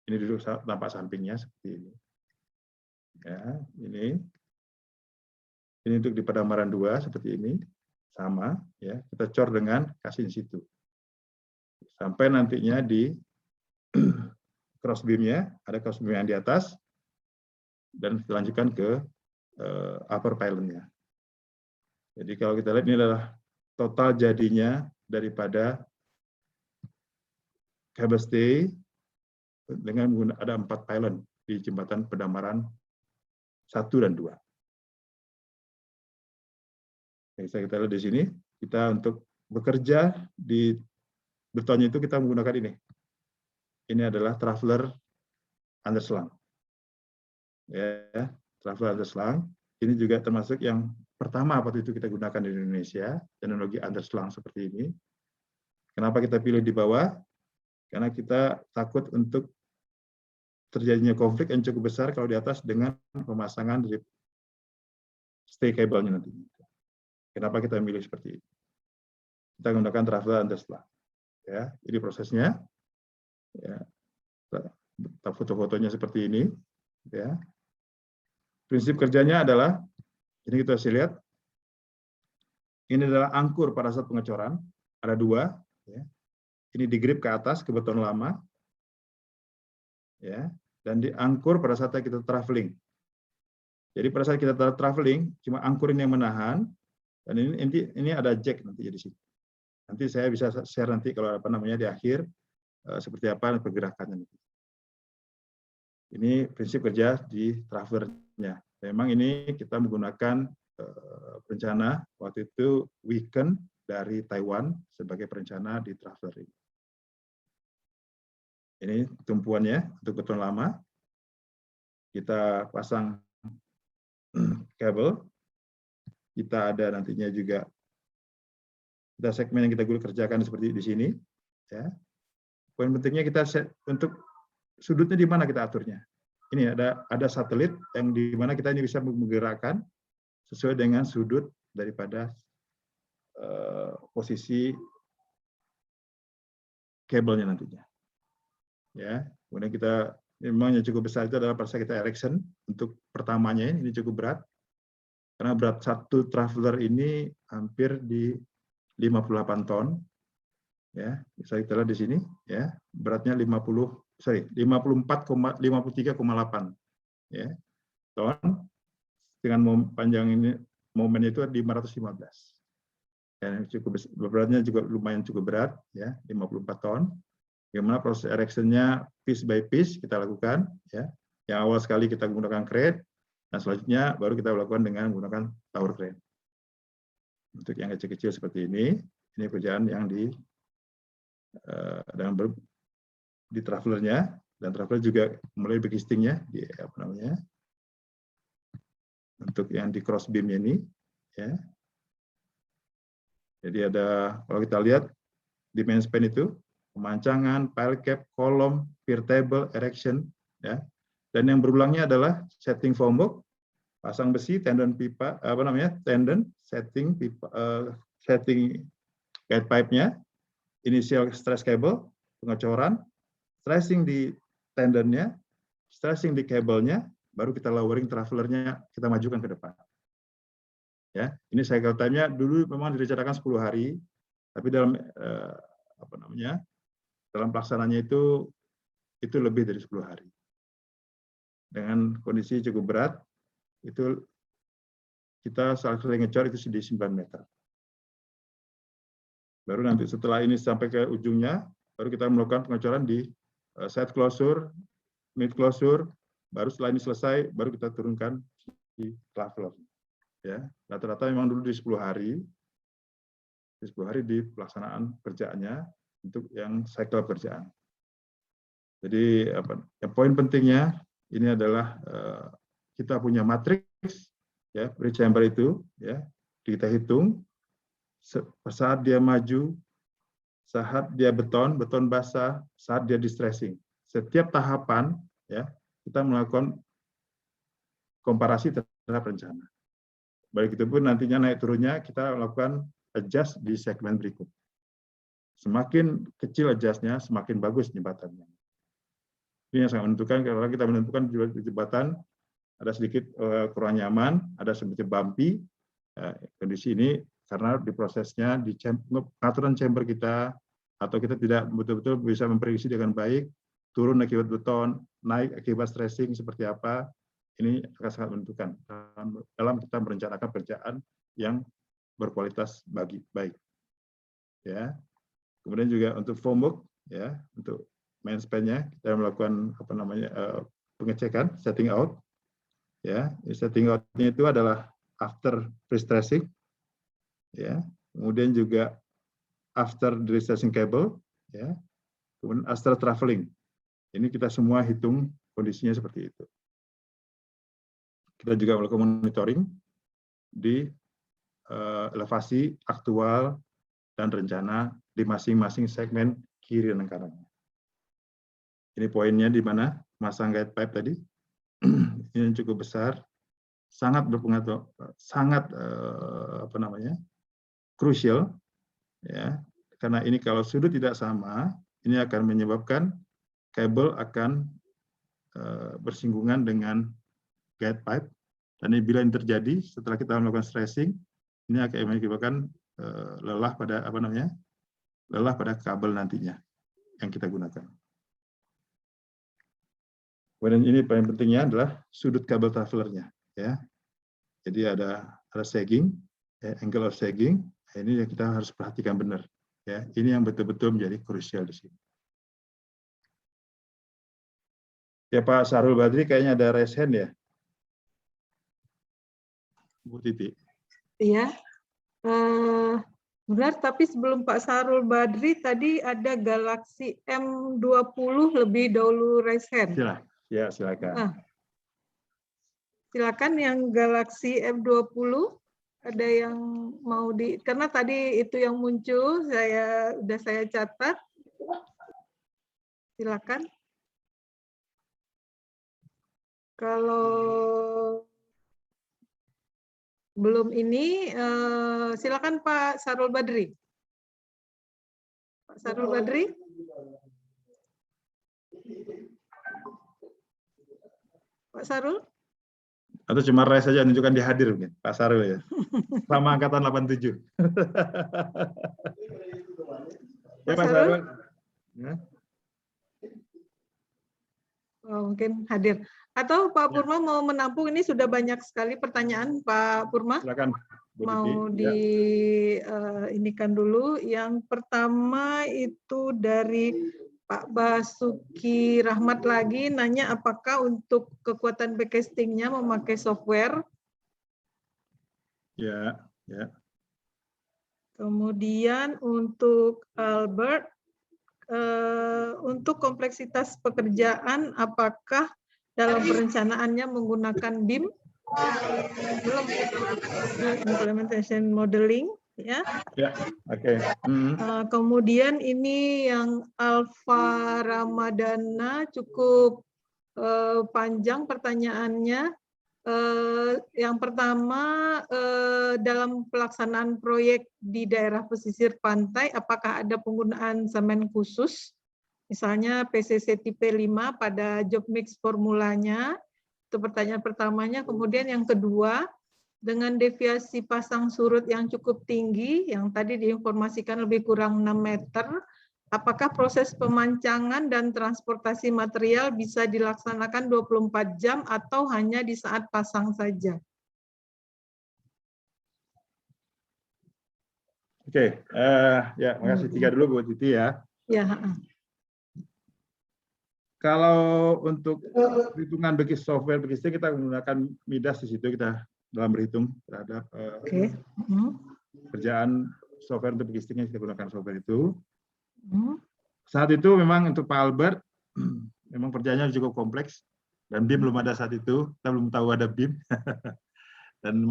Ini duduk tampak sampingnya seperti ini. Ya, ini untuk di pendamaran 2 seperti ini, sama, ya kita cor dengan kasih in situ. Sampai nantinya di cross beam-nya, ada cross beam yang di atas, dan dilanjutkan ke upper pylon-nya. Jadi kalau kita lihat ini adalah total jadinya daripada cable stay dengan ada 4 pylon di jembatan pendamaran 1 dan 2. Yang kita lihat di sini, kita untuk bekerja di betonnya itu kita menggunakan ini. Ini adalah traveler underslang. Ya, traveler underslang. Ini juga termasuk yang pertama waktu itu kita gunakan di Indonesia, teknologi underslang seperti ini. Kenapa kita pilih di bawah? Karena kita takut untuk terjadinya konflik yang cukup besar kalau di atas dengan pemasangan dari stay cable-nya nanti. Kenapa kita milih seperti ini? Kita menggunakan traveler underslang. Ya, ini prosesnya. Ya, foto-fotonya seperti ini. Ya, prinsip kerjanya adalah ini kita bisa lihat. Ini adalah angkur pada saat pengecoran. Ada dua. Ya. Ini digrip ke atas ke beton lama. Ya, dan diangkur pada saat kita traveling. Jadi pada saat kita traveling, cuma angkur ini yang menahan, dan ini ada jack nanti di sini. Nanti saya bisa share nanti kalau apa namanya di akhir seperti apa pergerakannya. Ini prinsip kerja di travelernya. Memang ini kita menggunakan perencana waktu itu Weekend dari Taiwan sebagai perencana di traveler ini. Ini tumpuannya untuk beton lama. Kita pasang kabel. Kita ada nantinya juga kita segmen yang kita kerjakan seperti di sini. Ya. Poin pentingnya kita set untuk sudutnya di mana kita aturnya. Ini ada satelit yang di mana kita ini bisa menggerakkan sesuai dengan sudut daripada posisi kabelnya nantinya. Ya, kemudian kita memang yang cukup besar itu adalah pada saat kita erection untuk pertamanya ini cukup berat karena berat satu traveler ini hampir di 58 ton. Ya, bisa kita lihat di sini ya, beratnya 53,8 ya ton dengan panjang ini momennya itu 515. Dan cukup beratnya juga lumayan cukup berat ya, 54 ton. Bagaimana proses erection-nya piece by piece kita lakukan ya. Yang awal sekali kita menggunakan crane, dan selanjutnya baru kita lakukan dengan menggunakan tower crane. Untuk yang kecil-kecil seperti ini pekerjaan yang di travelernya, dan traveler juga mulai berkistingnya di apa namanya untuk yang di cross beam ini ya. Jadi ada kalau kita lihat di main span itu pemancangan, pile cap, kolom, pier table, erection, ya. Dan yang berulangnya adalah setting foam box, pasang besi, tendon pipa, tendon, setting pipa, setting guide pipe-nya, initial stress cable, pengecoran, stressing di tendonnya, stressing di kabelnya, baru kita lowering travelernya, kita majukan ke depan. Ya, ini cycle time-nya dulu memang direncanakan 10 hari, tapi dalam dalam pelaksananya itu lebih dari 10 hari. Dengan kondisi cukup berat, itu kita sering ngecor itu di 9 meter. Baru nanti setelah ini sampai ke ujungnya, baru kita melakukan pengecoran di side closure, mid closure, baru setelah ini selesai, baru kita turunkan di traveler. Ya, rata-rata memang dulu di 10 hari, di pelaksanaan kerjaannya untuk yang cycle kerjaan. Jadi yang poin pentingnya ini adalah kita punya matriks ya pre-chamber itu ya kita hitung saat dia maju, saat dia beton basah, saat dia distressing. Setiap tahapan ya kita melakukan komparasi terhadap rencana. Baik itu pun nantinya naik turunnya kita lakukan adjust di segmen berikut. Semakin kecil adjustnya, semakin bagus jembatannya. Ini yang sangat menentukan karena kita menentukan jembatan ada sedikit kurang nyaman, ada sedikit bumpy. Kondisi ini karena di prosesnya di pengaturan chamber kita atau kita tidak betul-betul bisa memprediksi dengan baik turun akibat beton, naik akibat stressing seperti apa. Ini akan sangat menentukan dalam kita merencanakan kerjaan yang berkualitas baik. Ya. Kemudian juga untuk foam box ya, untuk main span-nya kita melakukan pengecekan setting out. Ya, setting out-nya itu adalah after pre-stressing. ya. Kemudian juga after discharging cable, ya. Kemudian after traveling. Ini kita semua hitung kondisinya seperti itu. Kita juga melakukan monitoring di elevasi aktual dan rencana di masing-masing segmen kiri dan kanan. Ini poinnya di mana masang guide pipe tadi. Ini cukup besar, sangat berpengaruh, sangat krusial, ya. Karena ini kalau sudut tidak sama, ini akan menyebabkan kabel akan bersinggungan dengan guide pipe. Dan ini bila ini terjadi setelah kita melakukan stressing, ini akan menyebabkan lelah pada lelah pada kabel nantinya yang kita gunakan. Kemudian ini paling pentingnya adalah sudut kabel travelernya, ya. Jadi ada sagging, angle of sagging. Ini yang kita harus perhatikan benar, ya. Ini yang betul-betul menjadi krusial di sini. Ya, Pak Sarul Badri kayaknya ada raise hand ya, Bu Titi. Iya. Benar, tapi sebelum Pak Sarul Badri tadi ada Galaxy M20 lebih dahulu raise hand. Ya, silakan. Nah, silakan yang Galaxy M20, ada yang mau karena tadi itu yang muncul, sudah saya catat. Silakan. Kalau belum ini, silakan Pak Sarul Badri. Pak Sarul Badri. Pak Sarul? Atau cuma raise saja, menunjukkan dia hadir mungkin, Pak Sarul ya. Sama angkatan 87. Ya, Pak Sarul. Ya. Oh, mungkin hadir. Atau Pak Purma mau menampung, ini sudah banyak sekali pertanyaan Pak Purma. Silakan. Mau inikan dulu. Yang pertama itu dari Pak Basuki Rahmat lagi, nanya apakah untuk kekuatan backcastingnya memakai software. Ya. Kemudian untuk Albert, untuk kompleksitas pekerjaan, apakah dalam perencanaannya menggunakan BIM? Belum. Implementation modeling, ya. Ya, oke. Kemudian ini yang Alfa Ramadana, cukup panjang pertanyaannya. Yang pertama, dalam pelaksanaan proyek di daerah pesisir pantai, apakah ada penggunaan semen khusus? Misalnya PCC tipe 5 pada job mix formulanya. Itu pertanyaan pertamanya. Kemudian yang kedua, dengan deviasi pasang surut yang cukup tinggi, yang tadi diinformasikan lebih kurang 6 meter, apakah proses pemancangan dan transportasi material bisa dilaksanakan 24 jam atau hanya di saat pasang saja? Oke, ya, makasih. 3 dulu Bu Titi ya. Ya. Kalau untuk perhitungan bagi software backcasting, kita menggunakan Midas di situ, kita dalam berhitung terhadap kerjaan software untuk backcasting yang kita gunakan software itu. Saat itu memang untuk Pak Albert, memang perjalanannya cukup kompleks, dan BIM belum ada saat itu, kita belum tahu ada BIM. Dan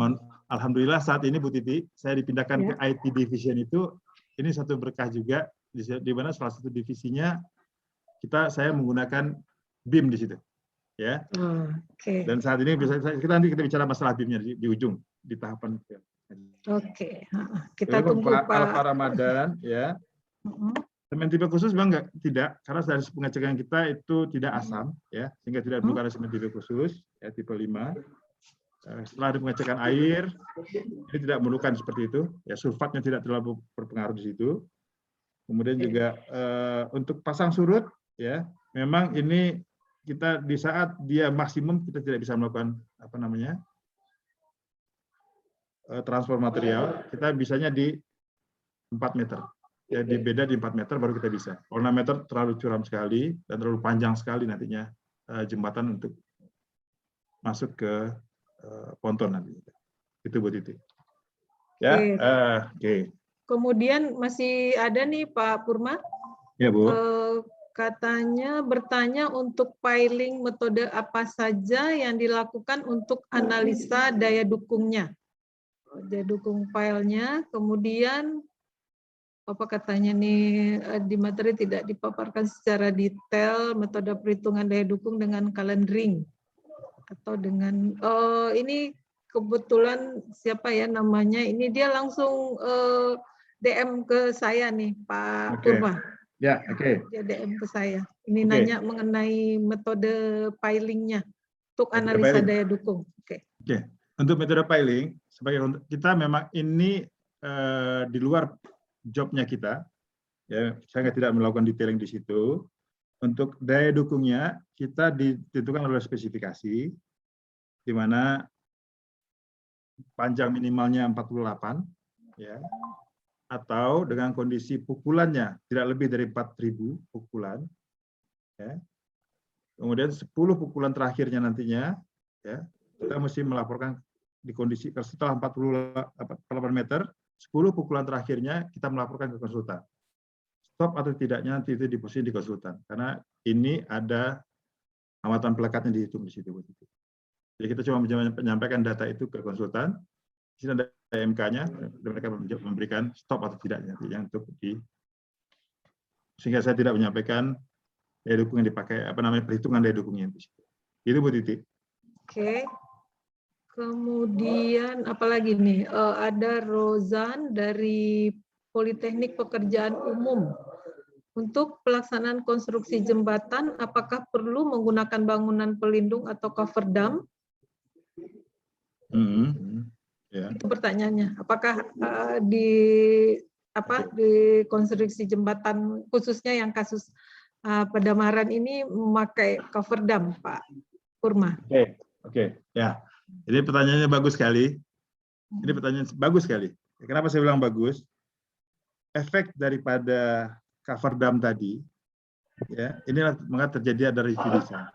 alhamdulillah saat ini Bu Titi, saya dipindahkan ke IT division itu, ini satu berkah juga, di mana salah satu divisinya saya menggunakan BIM di situ, ya. Dan saat ini nanti kita bicara masalah BIM-nya di ujung, di tahapan. Oke, kita tunggu Pak Alfa Ramadan, ya. Semen tipe khusus memang tidak, karena dari pengecekan kita itu tidak asam, ya, sehingga tidak perlu ada semen tipe khusus, ya, tipe 5. Setelah ada pengecekan air, ini tidak memerlukan seperti itu, ya, sulfatnya tidak terlalu berpengaruh di situ. Kemudian juga untuk pasang surut, ya, memang ini kita di saat dia maksimum kita tidak bisa melakukan transfer material, kita bisanya di 4 meter. Ya, beda di 4 meter baru kita bisa. Kalau 6 meter terlalu curam sekali dan terlalu panjang sekali nantinya jembatan untuk masuk ke ponton nanti. Itu Bu Titi. Ya, Oke. oke. Kemudian masih ada nih Pak Purma. Ya, Bu. Katanya bertanya untuk piling metode apa saja yang dilakukan untuk analisa daya dukungnya. Daya dukung filenya, kemudian apa katanya nih di materi tidak dipaparkan secara detail metode perhitungan daya dukung dengan calendering atau dengan ini kebetulan siapa ya namanya, ini dia langsung DM ke saya nih Pak Purma. Ya, oke. Dia DM ke saya. Ini nanya mengenai metode pilingnya untuk analisa daya dukung. Oke. Untuk metode piling, sebagai kita memang ini di luar jobnya kita. Ya, saya tidak melakukan detailing di situ. Untuk daya dukungnya kita ditentukan oleh spesifikasi, di mana panjang minimalnya 48, ya, atau dengan kondisi pukulannya tidak lebih dari 4.000 pukulan, ya. Kemudian 10 pukulan terakhirnya nantinya, ya, kita mesti melaporkan di kondisi setelah 48 meter, 10 pukulan terakhirnya kita melaporkan ke konsultan. Stop atau tidaknya nanti itu diposisi di konsultan, karena ini ada amatan pelekatnya dihitung di situ. Jadi kita cuma menyampaikan data itu ke konsultan. Di sini ada MK-nya, dan mereka memberikan stop atau tidaknya untuk sehingga saya tidak menyampaikan daya dukung yang dipakai, perhitungan daya dukungnya di situ. Itu Bu Titi. Oke. Kemudian apalagi nih? Ada Rozan dari Politeknik Pekerjaan Umum. Untuk pelaksanaan konstruksi jembatan, apakah perlu menggunakan bangunan pelindung atau cover dam? Ya. Itu pertanyaannya. Apakah di konstruksi jembatan khususnya yang kasus Pedamaran ini memakai cover dam, Pak Purma? Oke. Ya. Ini pertanyaannya bagus sekali. Ini pertanyaan bagus sekali. Kenapa saya bilang bagus? Efek daripada cover dam tadi, ya, inilah mengapa terjadi ada review design.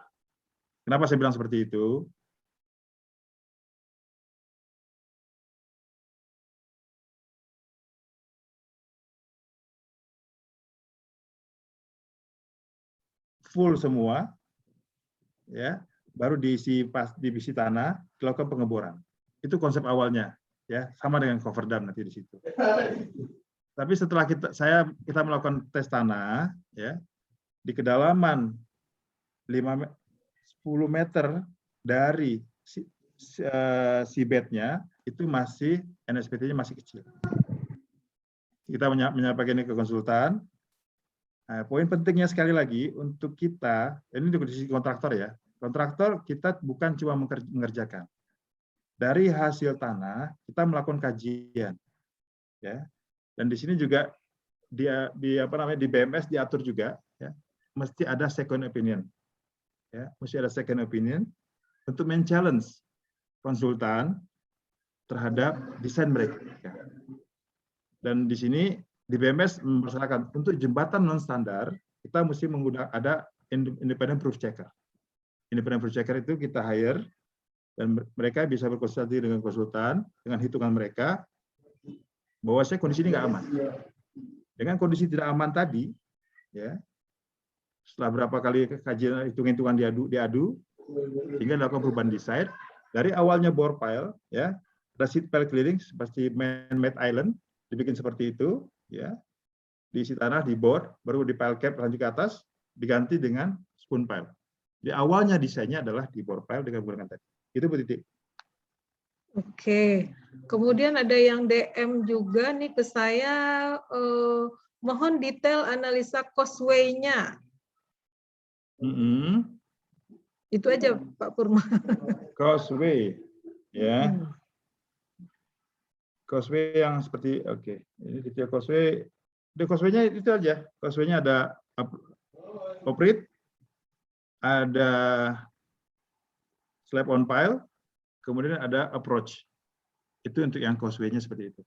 Kenapa saya bilang seperti itu? Full semua, ya, baru diisi tanah, dilakukan pengeboran. Itu konsep awalnya, ya, sama dengan cover dam nanti di situ. Tapi setelah kita melakukan tes tanah, ya, di kedalaman 10 meter dari seabednya itu masih NSPT-nya masih kecil. Kita menyampaikan ini ke konsultan. Nah, poin pentingnya sekali lagi untuk kita, ini di kondisi kontraktor ya. Kontraktor kita bukan cuma mengerjakan. Dari hasil tanah kita melakukan kajian, ya. Dan di sini juga di BMS diatur juga, ya, mesti ada second opinion, ya, mesti ada second opinion untuk men-challenge konsultan terhadap desain mereka. Dan di sini di BMS mempersilahkan untuk jembatan non standar kita mesti menggunakan ada independent proof checker. Independent proof checker itu kita hire dan mereka bisa berkonsultasi dengan konsultan dengan hitungan mereka bahwa kondisi ini nggak aman. Dengan kondisi tidak aman tadi, ya, setelah berapa kali kajian hitung-hitungan diadu, sehingga dilakukan perubahan desain dari awalnya bore pile, ya, ada seat pile clearing seperti man-made island dibikin seperti itu, ya, diisi tanah, di bore, baru di pile cap lanjut ke atas, diganti dengan spoon pile. Di awalnya desainnya adalah di bore pile dengan menggunakan tadi. Itu Bu Titi. Oke, kemudian ada yang DM juga nih ke saya, mohon detail analisa causeway-nya. Itu aja Pak Purma. Causeway, ya. Causeway yang seperti, ini detail causeway. Di causeway-nya itu aja. Causeway-nya ada operate, ada slab on pile, kemudian ada approach. Itu untuk yang causeway-nya seperti itu.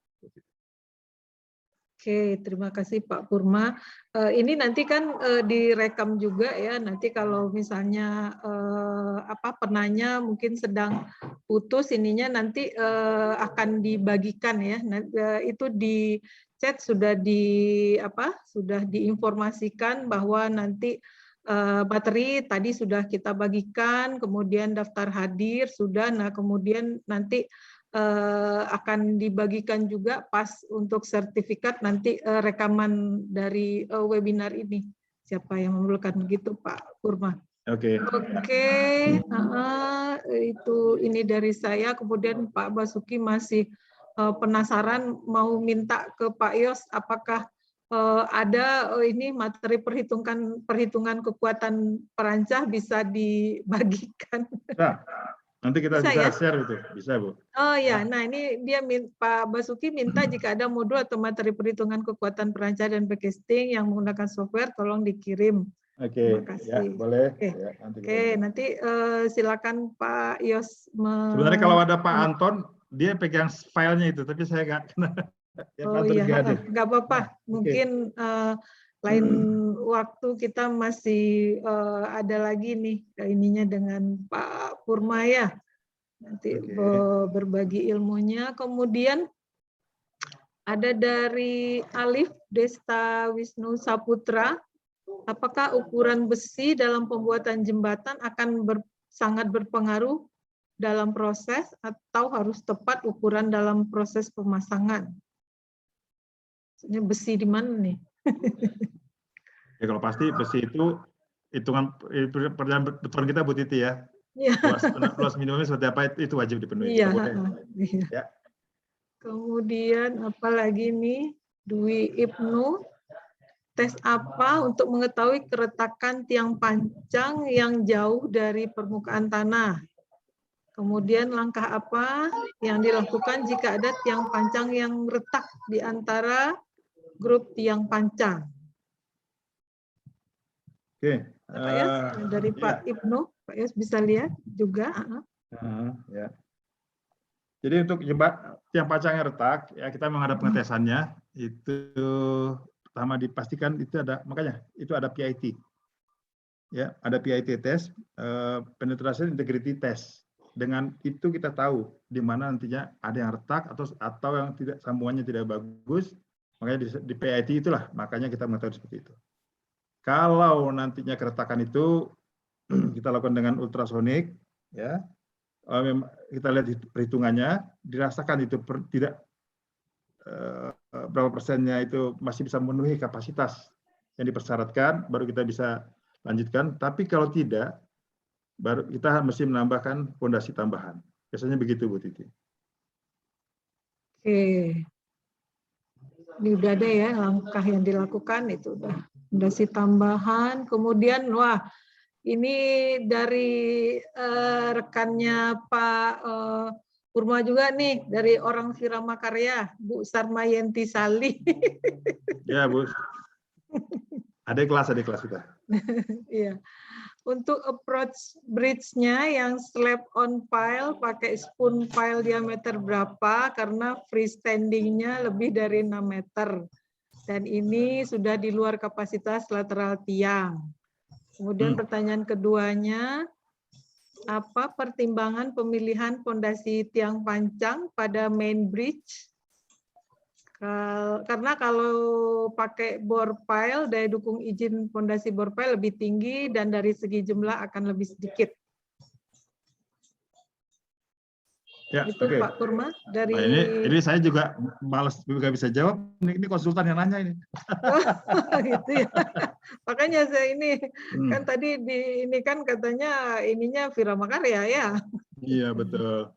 Oke, terima kasih Pak Purma. Ini nanti kan direkam juga ya. Nanti kalau misalnya penanya mungkin sedang putus ininya nanti akan dibagikan ya. Itu di chat sudah sudah diinformasikan bahwa nanti materi tadi sudah kita bagikan, kemudian daftar hadir sudah. Nah, kemudian nanti akan dibagikan juga pas untuk sertifikat nanti rekaman dari webinar ini. Siapa yang memerlukan begitu Pak Purma? Oke. Oke, itu ini dari saya. Kemudian Pak Basuki masih penasaran mau minta ke Pak Yos apakah ada ini materi perhitungan kekuatan perancah bisa dibagikan. Nah, nanti kita bisa ya? share itu, bisa Bu. Oh ya, nah ini dia Pak Basuki minta jika ada modul atau materi perhitungan kekuatan perancah dan backcasting yang menggunakan software, tolong dikirim. Oke, Terima kasih. ya boleh. Oke, ya, nanti silakan Pak Yos. Sebenarnya kalau ada Pak Anton, dia pegang filenya itu, tapi saya nggak kena. Oh iya, nggak apa-apa. Mungkin lain waktu kita masih ada lagi nih ininya dengan Pak Purma ya. Nanti berbagi ilmunya. Kemudian ada dari Alif Desta Wisnu Saputra. Apakah ukuran besi dalam pembuatan jembatan akan sangat berpengaruh dalam proses atau harus tepat ukuran dalam proses pemasangan? Maksudnya besi di mana nih? Ya kalau pasti besi itu hitungan perjalanan kita Bu Titi ya. Ya. Luas minimumnya seperti apa itu wajib dipenuhi. Iya. Iya. Ya. Kemudian apalagi nih Dwi Ibnu, tes apa untuk mengetahui keretakan tiang pancang yang jauh dari permukaan tanah? Kemudian langkah apa yang dilakukan jika ada tiang pancang yang retak di antara grup tiang pancang? Oke. Pak Yos, dari Pak Ibnu, Pak Yos bisa lihat juga. Ya. Jadi untuk tiang pancang yang retak, ya kita menghadap pengetesannya itu pertama dipastikan itu ada, makanya itu ada PIT, ya ada PIT test, penetration integrity test. Dengan itu kita tahu di mana nantinya ada yang retak atau yang tidak sambungannya tidak bagus, makanya di PIT itulah makanya kita mengetahui seperti itu. Kalau nantinya keretakan itu kita lakukan dengan ultrasonik, ya kita lihat perhitungannya, dirasakan itu tidak berapa persennya itu masih bisa memenuhi kapasitas yang dipersyaratkan, baru kita bisa lanjutkan. Tapi kalau tidak, baru kita mesti menambahkan fondasi tambahan. Biasanya begitu Bu Titi. Oke. Ini udah ada ya langkah yang dilakukan, itu udah fondasi tambahan. Kemudian ini dari rekannya Pak Purma juga nih, dari orang Firama Karya, Bu Sarmayanti Sali. Ya Bu, adik kelas kita. Iya. Untuk approach bridge-nya yang slab on pile pakai spoon pile diameter berapa, karena freestanding-nya lebih dari 6 meter. Dan ini sudah di luar kapasitas lateral tiang. Kemudian pertanyaan keduanya, apa pertimbangan pemilihan fondasi tiang pancang pada main bridge? Karena kalau pakai bore pile, daya dukung izin fondasi bore pile lebih tinggi dan dari segi jumlah akan lebih sedikit. Ya, itu Pak Purma dari. Nah, ini saya juga malas juga bisa jawab. Ini konsultan yang nanya ini. Gitu ya. Makanya saya ini kan tadi ini kan katanya ininya Firama Karya ya. Iya betul.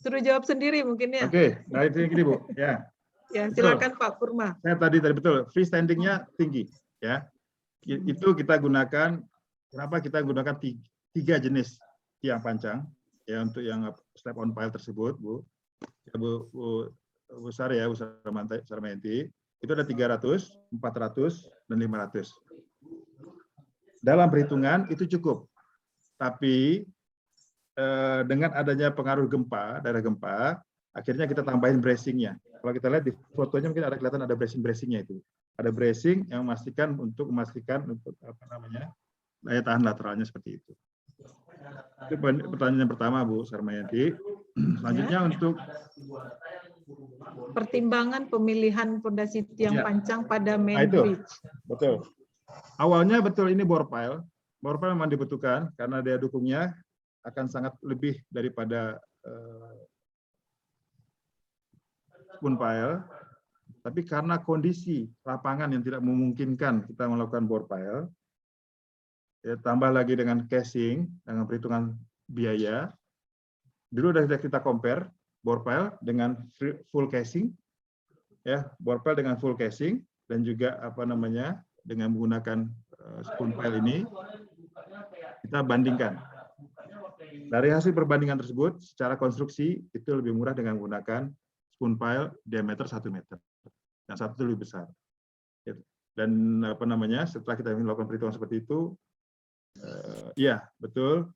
Suruh jawab sendiri mungkin ya. Oke, nah itu gini Bu. Ya. Ya silakan Pak Purma. Saya tadi betul. Freestanding-nya tinggi, ya. Itu kita gunakan. Kenapa kita gunakan 3 jenis tiang pancang? Ya untuk yang slab on pile tersebut, Bu. Ya, Bu Sari ya, Bu Sarmayanti. Itu ada 300, 400, dan 500. Dalam perhitungan itu cukup. Tapi dengan adanya pengaruh gempa, daerah gempa, akhirnya kita tambahin bracingnya. Kalau kita lihat di fotonya mungkin ada kelihatan ada bracingnya itu. Ada bracing yang memastikan untuk apa namanya daya tahan lateralnya seperti itu. Itu pertanyaan yang pertama, Bu Sarmayanti. Selanjutnya untuk pertimbangan pemilihan pondasi tiang pancang pada main itu, bridge. betul. Awalnya betul ini bore pile. Bore pile memang dibutuhkan karena daya dukungnya akan sangat lebih daripada spoon pile. Tapi karena kondisi lapangan yang tidak memungkinkan kita melakukan bore pile, ya, tambah lagi dengan casing, dengan perhitungan biaya, dulu sudah kita compare bore pile dengan full casing, ya, bore pile dengan full casing, dan juga apa namanya dengan menggunakan spoon pile ini, kita bandingkan. Dari hasil perbandingan tersebut, secara konstruksi itu lebih murah dengan menggunakan spoon pile diameter 1 meter. Yang satu lebih besar. Dan apa namanya, setelah kita melakukan perhitungan seperti itu, iya betul,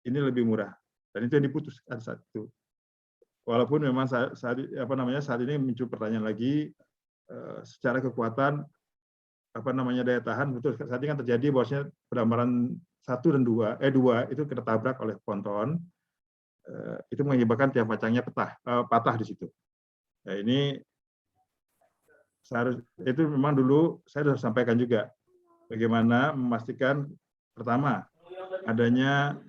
ini lebih murah. Dan itu yang diputuskan saat itu. Walaupun memang saat ini muncul pertanyaan lagi, secara kekuatan apa namanya daya tahan, betul saat ini kan terjadi bahwasanya pendambaran 1 dan 2 itu ketabrak oleh ponton, itu mengakibatkan tiang pancangnya patah di situ. Nah, ini itu memang dulu saya sudah sampaikan juga bagaimana memastikan pertama adanya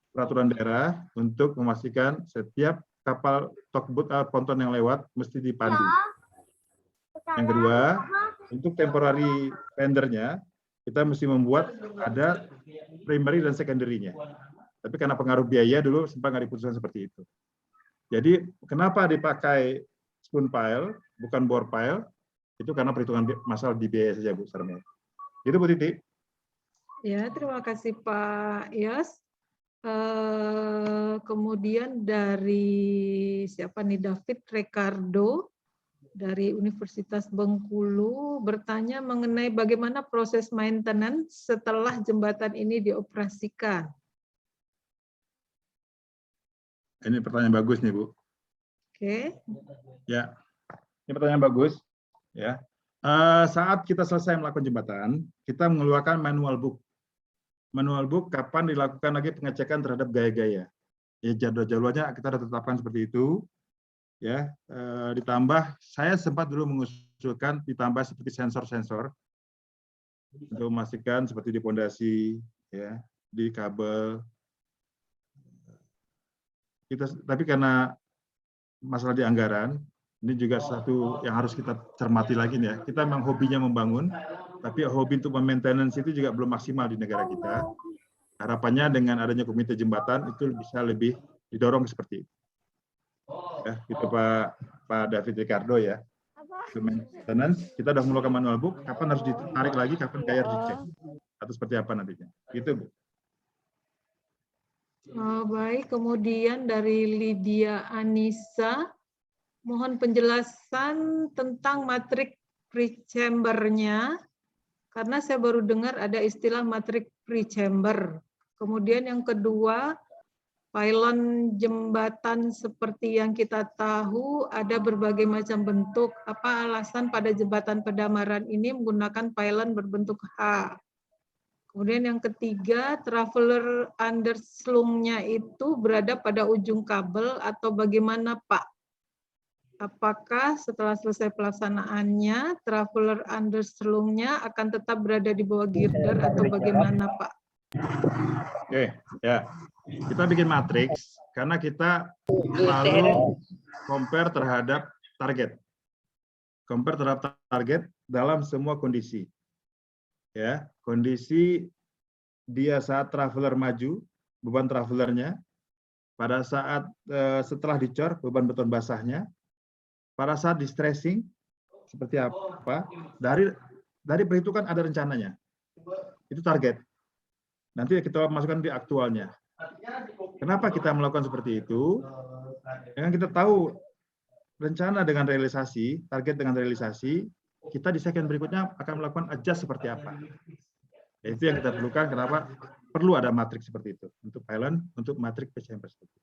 peraturan daerah untuk memastikan setiap kapal tugboat ponton yang lewat mesti dipandu. Yang kedua, untuk temporary pendernya kita mesti membuat ada primary dan secondary-nya. Tapi karena pengaruh biaya dulu sempat nggak diputuskan seperti itu. Jadi kenapa dipakai spoon pile bukan bore pile? Itu karena perhitungan masalah di biaya saja, Bu Sarmaya. Itu Bu Titi. Ya, terima kasih Pak Yos. Kemudian dari siapa nih, David Ricardo dari Universitas Bengkulu bertanya mengenai bagaimana proses maintenance setelah jembatan ini dioperasikan. Ini pertanyaan bagus nih, Bu. Oke. Ya, ini pertanyaan bagus. Ya, saat kita selesai melakukan jembatan, kita mengeluarkan manual book. Manual book kapan dilakukan lagi pengecekan terhadap gaya-gaya. Ya, jadwal-jadwalnya kita sudah tetapkan seperti itu. Ya, ditambah saya sempat dulu mengusulkan ditambah seperti sensor-sensor untuk memastikan seperti di pondasi, ya, di kabel. Tapi karena masalah di anggaran, ini juga satu yang harus kita cermati lagi nih ya. Kita memang hobinya membangun, tapi hobi untuk maintenance itu juga belum maksimal di negara kita. Harapannya dengan adanya komite jembatan itu bisa lebih didorong seperti itu. Ya, itu Pak David Ricardo ya. Maintenance, kita sudah melakukan manual book, kapan harus ditarik lagi, kapan gaya harus dicek. Atau seperti apa nantinya. Gitu, Bu. Baik, kemudian dari Lydia Anissa, mohon penjelasan tentang matrik pre-chamber-nya, karena saya baru dengar ada istilah matrik pre-chamber. Kemudian yang kedua, pylon jembatan seperti yang kita tahu ada berbagai macam bentuk. Apa alasan pada jembatan Pedamaran ini menggunakan pylon berbentuk H? Kemudian yang ketiga, traveler underslung-nya itu berada pada ujung kabel atau bagaimana, Pak? Apakah setelah selesai pelaksanaannya, traveler underslung-nya akan tetap berada di bawah girder atau bagaimana, Pak? Oke, ya. Kita bikin matriks karena kita selalu compare terhadap target. Compare terhadap target dalam semua kondisi. Ya, kondisi dia saat traveler maju, beban travelernya, pada saat setelah dicor, beban beton basahnya, pada saat di stressing seperti apa, dari perhitungan ada rencananya. Itu target. Nanti kita masukkan di aktualnya. Kenapa kita melakukan seperti itu? Dengan kita tahu rencana dengan realisasi, target dengan realisasi, kita di segmen berikutnya akan melakukan adjust seperti apa. Itu yang kita perlukan. Kenapa perlu ada matriks seperti itu untuk pylon, untuk matriks PCM seperti itu.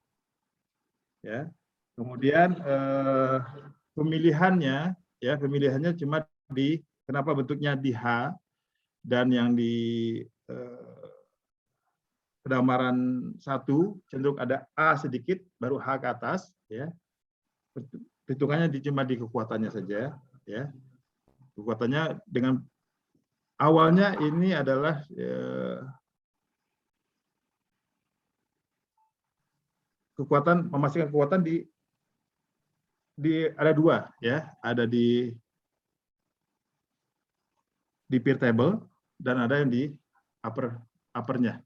Ya. Kemudian pemilihannya cuma di, kenapa bentuknya di H dan yang di pendamaran 1 cenderung ada A sedikit, baru H ke atas, ya. Hitungannya cuma di kekuatannya saja, ya. Kekuatannya dengan awalnya ini adalah kekuatan, memastikan kekuatan di ada 2, ya, ada di peer table dan ada yang di uppernya.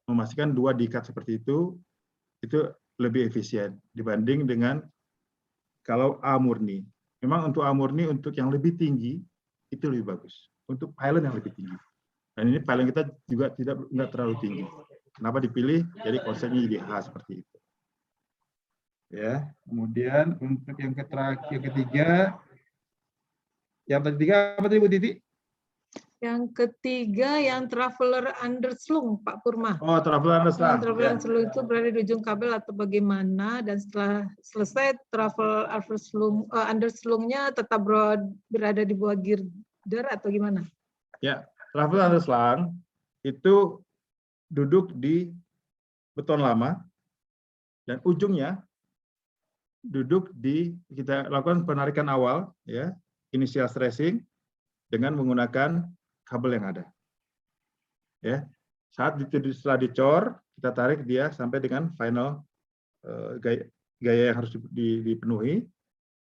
Memastikan 2 diikat seperti itu lebih efisien dibanding dengan kalau A murni. Memang untuk A murni, untuk yang lebih tinggi itu lebih bagus. Untuk pylon yang lebih tinggi. Dan ini pylon kita juga tidak terlalu tinggi. Kenapa dipilih? Jadi konsepnya jadi H seperti itu. Ya, kemudian untuk yang ketiga, apa tadi Bu Titi? Yang ketiga yang traveler underslung, Pak Purma. Oh, traveler underslung. Traveler underslung itu berada di ujung kabel atau bagaimana, dan setelah selesai travel underslungnya tetap berada di bawah girder atau gimana? Ya, traveler underslung itu duduk di beton lama dan ujungnya duduk di, kita lakukan penarikan awal, ya, initial stressing dengan menggunakan kabel yang ada. Ya, setelah dicor, kita tarik dia sampai dengan final gaya yang harus dipenuhi,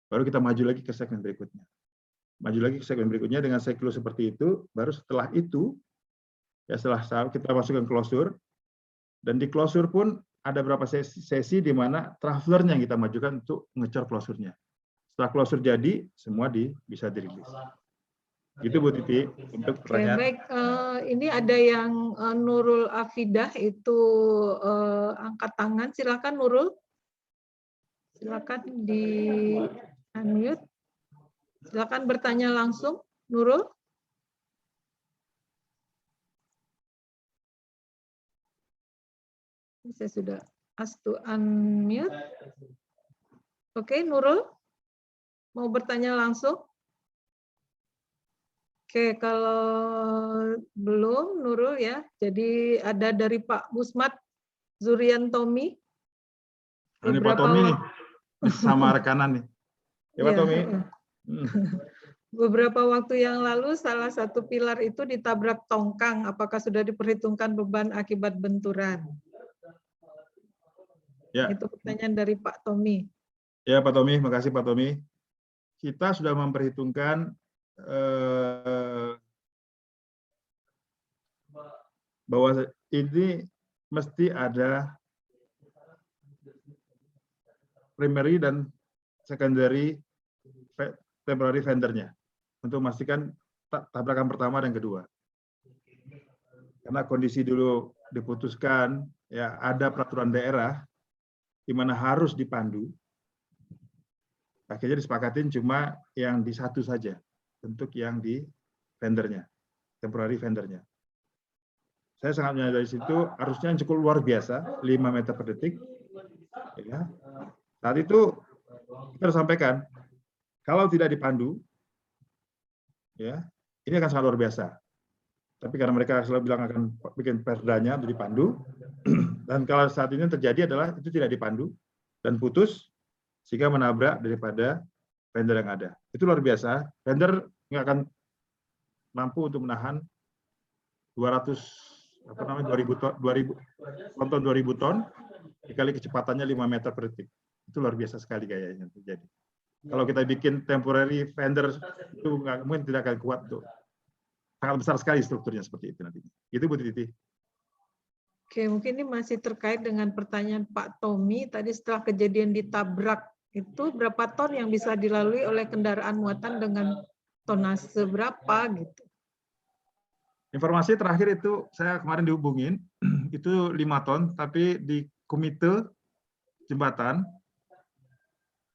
baru kita maju lagi ke segmen berikutnya. Maju lagi ke segmen berikutnya dengan siklus seperti itu, baru setelah itu, ya setelah kita masukkan closure, dan di closure pun ada beberapa sesi di mana travelernya yang kita majukan untuk ngecor closure-nya. Setelah closure jadi, semua bisa dirilis. Gitu Bu Titi untuk pertanyaan. Oke, baik, ini ada yang Nurul Afidah itu angkat tangan. Silakan Nurul. Silakan di unmute. Silakan bertanya langsung, Nurul. Saya sudah ask to unmute. Oke, Nurul. Mau bertanya langsung? Oke, kalau belum, Nurul ya. Jadi ada dari Pak Musmat Zuriantomi. Ini Pak Tommy nih, sama rekanan nih. Ya Pak Tommy. Beberapa waktu yang lalu salah satu pilar itu ditabrak tongkang. Apakah sudah diperhitungkan beban akibat benturan? Ya. Itu pertanyaan dari Pak Tommy. Ya Pak Tommy, makasih Pak Tommy. Kita sudah memperhitungkan bahwa ini mesti ada primary dan secondary temporary vendor-nya untuk memastikan tabrakan pertama dan kedua. Karena kondisi dulu diputuskan, ya ada peraturan daerah di mana harus dipandu. Akhirnya disepakatin cuma yang di satu saja, untuk yang di vendornya, temporary vendornya. Saya sangat menyadari situ, arusnya cukup luar biasa, 5 meter per detik. Ya. Saat itu kita harus sampaikan, kalau tidak dipandu, ya ini akan sangat luar biasa. Tapi karena mereka selalu bilang akan bikin perdanya untuk dipandu, dan kalau saat ini terjadi adalah itu tidak dipandu dan putus, sehingga menabrak daripada vendor yang ada. Itu luar biasa. Vendor nggak akan mampu untuk menahan 2000 ton dikali kecepatannya 5 meter per detik. Itu luar biasa sekali gayanya terjadi. Kalau kita bikin temporary vendor itu mungkin tidak akan kuat tuh. Sangat besar sekali strukturnya seperti itu nanti. Itu Bu Titi. Oke, mungkin ini masih terkait dengan pertanyaan Pak Tommy. Tadi setelah kejadian ditabrak, itu berapa ton yang bisa dilalui oleh kendaraan muatan dengan tonase berapa gitu? Informasi terakhir itu saya kemarin dihubungin, itu 5 ton, tapi di komite jembatan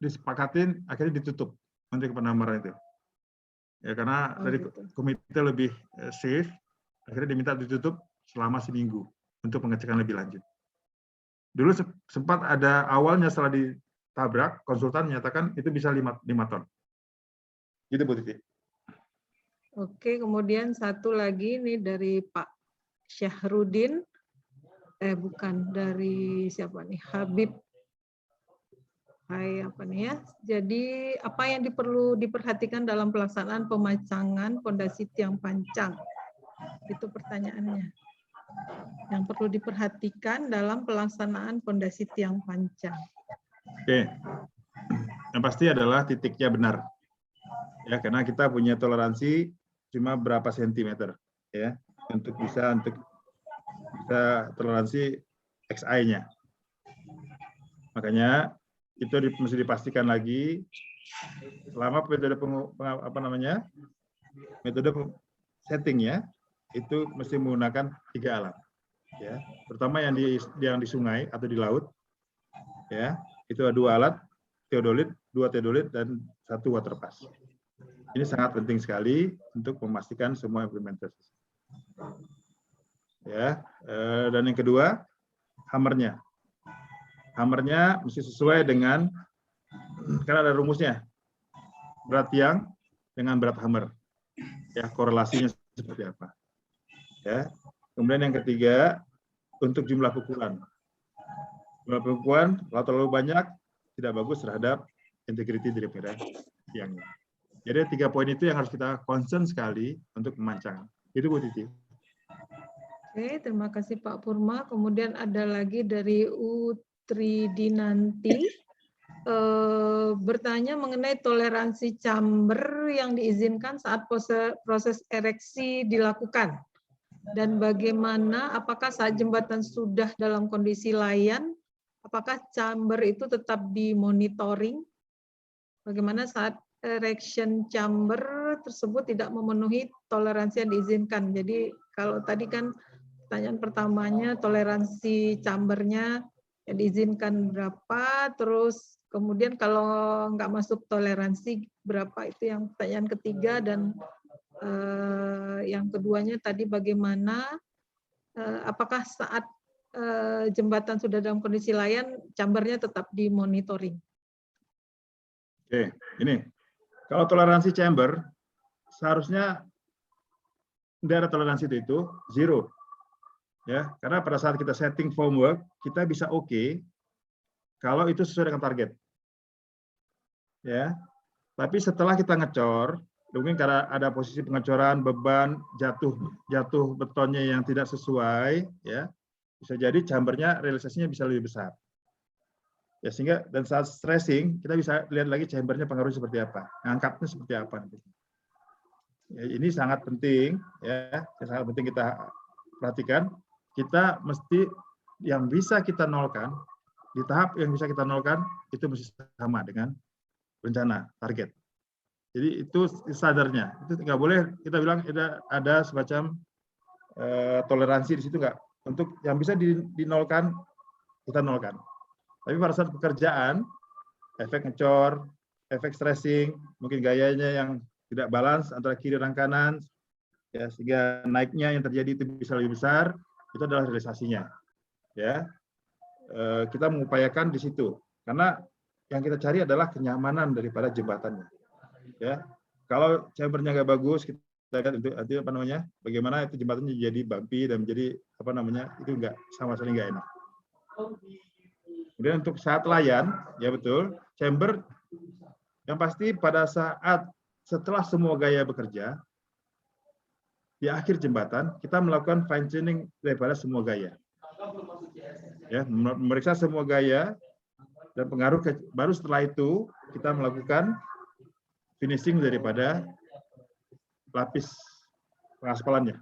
disepakatin akhirnya ditutup untuk penambahan itu. Ya karena dari komite lebih safe, akhirnya diminta ditutup selama seminggu untuk pengecekan lebih lanjut. Dulu sempat ada awalnya setelah tabrak, konsultan menyatakan itu bisa 5 ton. Gitu Bu Titi. Oke, kemudian satu lagi nih dari Pak Syahrudin. Bukan, dari siapa nih? Habib. Hai, apa nih ya? Jadi apa yang perlu diperhatikan dalam pelaksanaan pemasangan pondasi tiang pancang? Itu pertanyaannya. Yang perlu diperhatikan dalam pelaksanaan pondasi tiang pancang. Oke. Yang pasti adalah titiknya benar. Ya, karena kita punya toleransi cuma berapa sentimeter ya untuk bisa toleransi XI-nya. Makanya itu mesti dipastikan lagi selama metode settingnya itu mesti menggunakan 3 alat ya. Pertama yang di sungai atau di laut ya, itu ada 2 alat, teodolit, 2 teodolit dan 1 water pass. Ini sangat penting sekali untuk memastikan semua implementasi. Ya, dan yang kedua, hammernya. Hammernya mesti sesuai dengan, karena ada rumusnya, berat tiang dengan berat hammer. Ya, korelasinya seperti apa. Ya. Kemudian yang ketiga, untuk jumlah pukulan. Jumlah pukulan, kalau terlalu banyak, tidak bagus terhadap integriti daripada tiangnya. Jadi 3 poin itu yang harus kita concern sekali untuk memancang. Itu Bu Titi. Oke, terima kasih Pak Purma. Kemudian ada lagi dari Utridinanti bertanya mengenai toleransi chamber yang diizinkan saat proses ereksi dilakukan. Dan bagaimana, apakah saat jembatan sudah dalam kondisi layan, apakah chamber itu tetap dimonitoring? Bagaimana saat erection chamber tersebut tidak memenuhi toleransi yang diizinkan. Jadi kalau tadi kan pertanyaan pertamanya toleransi chambernya yang diizinkan berapa, terus kemudian kalau nggak masuk toleransi berapa, itu yang pertanyaan ketiga. Dan yang keduanya tadi bagaimana, apakah saat jembatan sudah dalam kondisi layan, chambernya tetap dimonitoring? Oke, ini. Kalau toleransi chamber, seharusnya daerah toleransi itu 0. Ya, karena pada saat kita setting formwork, kita bisa oke kalau itu sesuai dengan target. Ya. Tapi setelah kita ngecor, mungkin karena ada posisi pengecoran, beban, jatuh betonnya yang tidak sesuai, ya. Bisa jadi chambernya realisasinya bisa lebih besar. Ya, sehingga dan saat stressing kita bisa lihat lagi chambernya pengaruhnya seperti apa, ngangkatnya seperti apa. Ya, ini sangat penting ya, sangat penting kita perhatikan. Kita mesti yang bisa kita nolkan di tahap yang bisa kita nolkan itu mesti sama dengan rencana target. Jadi itu sadarnya, itu nggak boleh kita bilang ada semacam toleransi di situ nggak. Untuk yang bisa dinolkan kita nolkan. Tapi pada saat pekerjaan, efek ngecor, efek stressing, mungkin gayanya yang tidak balance antara kiri dan kanan, ya, sehingga naiknya yang terjadi itu bisa lebih besar, itu adalah realisasinya. Ya, kita mengupayakan di situ, karena yang kita cari adalah kenyamanan daripada jembatannya. Ya, kalau chambernya nggak bagus, kita lihat itu apa namanya, bagaimana itu jembatannya jadi bumpy dan menjadi apa namanya, itu nggak sama sekali nggak enak. Kemudian untuk saat layan, ya betul, chamber yang pasti pada saat setelah semua gaya bekerja, di akhir jembatan kita melakukan fine tuning daripada semua gaya. Ya, memeriksa semua gaya dan pengaruh baru setelah itu kita melakukan finishing daripada lapis pengaspalannya.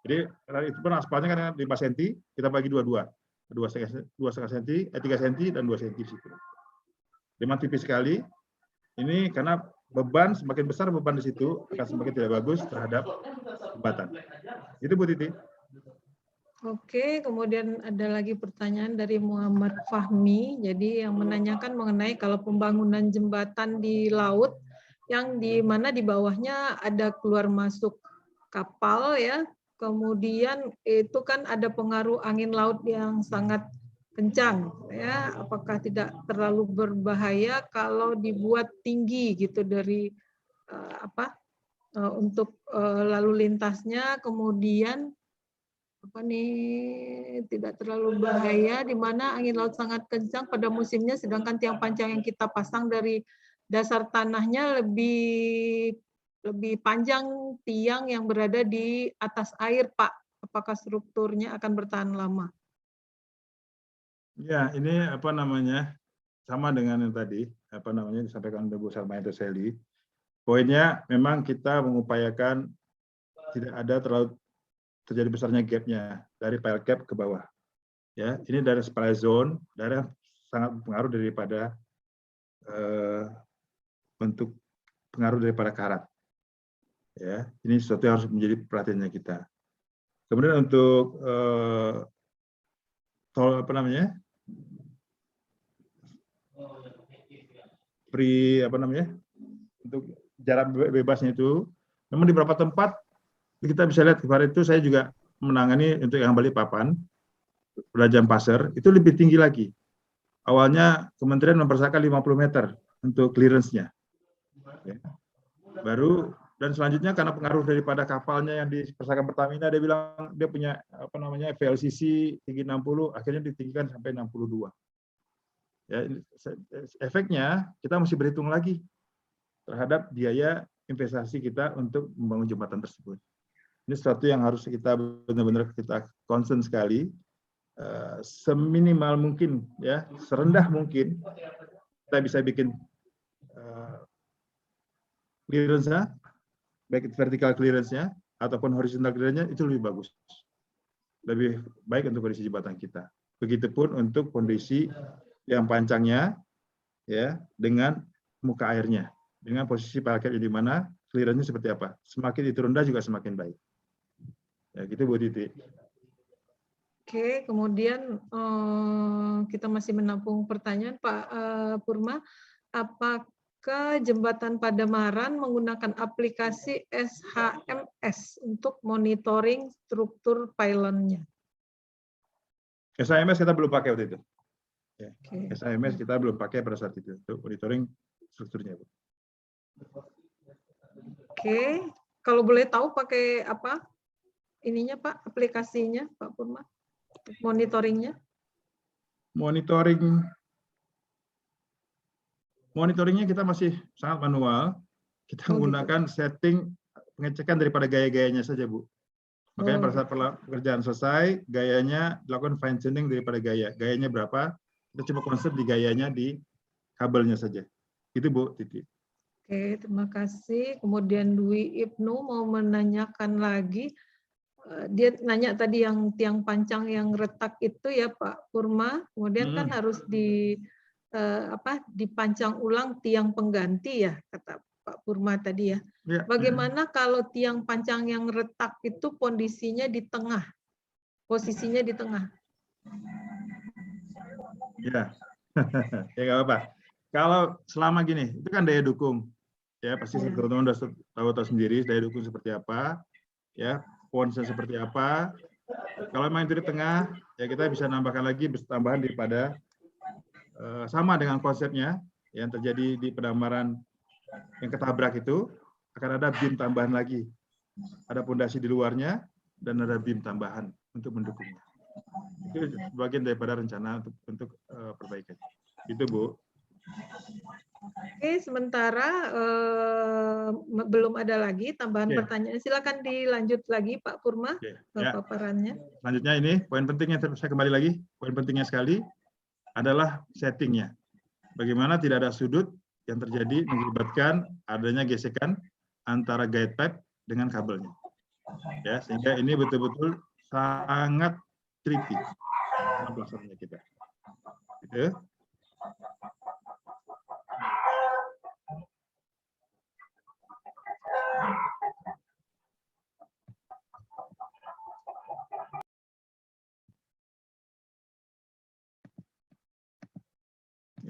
Jadi itu pun aspalnya kan 5 cm, kita bagi 2,5 cm, 3 cm dan 2 cm di situ. Memang tipis sekali. Ini karena beban semakin besar beban di situ akan semakin tidak bagus terhadap jembatan. Itu Bu Titi. Oke, kemudian ada lagi pertanyaan dari Muhammad Fahmi. Jadi yang menanyakan mengenai kalau pembangunan jembatan di laut yang di mana di bawahnya ada keluar masuk kapal ya. Kemudian itu kan ada pengaruh angin laut yang sangat kencang, ya. Apakah tidak terlalu berbahaya kalau dibuat tinggi gitu dari untuk lalu lintasnya, kemudian tidak terlalu bahaya di mana angin laut sangat kencang pada musimnya, sedangkan tiang pancang yang kita pasang dari dasar tanahnya lebih panjang tiang yang berada di atas air, Pak. Apakah strukturnya akan bertahan lama? Ya, ini sama dengan yang tadi disampaikan oleh Bu Salma Seli. Poinnya memang kita mengupayakan tidak ada terlalu terjadi besarnya gapnya dari pile cap ke bawah. Ya, ini dari supply zone, daerah sangat berpengaruh daripada bentuk pengaruh daripada karat. Ya, ini sesuatu yang harus menjadi perhatiannya kita. Kemudian untuk untuk jarak bebasnya itu, memang di beberapa tempat kita bisa lihat kemarin itu saya juga menangani untuk yang Balikpapan, Penajam Pasir, itu lebih tinggi lagi. Awalnya Kementerian mempersyaratkan 50 meter untuk clearance-nya. Ya. Baru dan selanjutnya karena pengaruh daripada kapalnya yang dipersyaratkan Pertamina, dia bilang dia punya VLCC tinggi 60, akhirnya ditinggikan sampai 62. Ya, efeknya kita mesti berhitung lagi terhadap biaya investasi kita untuk membangun jembatan tersebut. Ini sesuatu yang harus kita benar-benar kita concern sekali, seminimal mungkin, ya, serendah mungkin kita bisa bikin clearance-nya, baik vertical clearance-nya ataupun horizontal clearance-nya, itu lebih bagus, lebih baik untuk kondisi jembatan kita. Begitupun untuk kondisi yang pancangnya, ya, dengan muka airnya, dengan posisi parkir di mana clearance-nya seperti apa. Semakin itu rendah juga semakin baik. Ya, gitu Bu Titi. Oke, kemudian kita masih menampung pertanyaan Pak Purma. Apakah jembatan Padamaran menggunakan aplikasi SHMS untuk monitoring struktur pylon-nya? SHMS kita belum pakai waktu itu. Ya. Okay. SHMS kita belum pakai pada saat itu untuk monitoring strukturnya, Bu. Oke, kalau boleh tahu pakai apa ininya Pak, aplikasinya Pak Purma, monitoringnya? Monitoringnya kita masih sangat manual. Kita menggunakan setting pengecekan daripada gaya-gayanya saja, Bu. Makanya pada saat pekerjaan selesai, gayanya dilakukan fine tuning daripada gaya. Gayanya berapa? Kita coba konsep di gayanya di kabelnya saja. Itu Bu Titi. Oke, terima kasih. Kemudian Dwi Ibnu mau menanyakan lagi. Dia nanya tadi yang tiang pancang yang retak itu ya Pak Purma. Kemudian kan harus dipancang ulang tiang pengganti ya, kata Pak Purma tadi ya. Bagaimana kalau tiang pancang yang retak itu kondisinya di tengah, posisinya di tengah? Ya, ya nggak apa-apa. Kalau selama gini, itu kan daya dukung. Ya, pasti teman-teman sudah tahu sendiri daya dukung seperti apa. Ya, ponsel seperti apa. Kalau memang itu di tengah, ya kita bisa nambahkan lagi tambahan daripada sama dengan konsepnya yang terjadi di Padamaran yang ketabrak itu, akan ada beam tambahan lagi. Ada pondasi di luarnya dan ada beam tambahan untuk mendukungnya. Itu bagian daripada rencana untuk perbaikan. Itu Bu. Oke, sementara belum ada lagi tambahan pertanyaan. Silakan dilanjut lagi Pak Purma paparannya. Selanjutnya ini poin pentingnya, saya kembali lagi. Poin pentingnya sekali adalah settingnya. Bagaimana tidak ada sudut yang terjadi mengakibatkan adanya gesekan antara guide pipe dengan kabelnya. Ya, sehingga ini betul-betul sangat tricky pelaksanaannya kita. Gitu.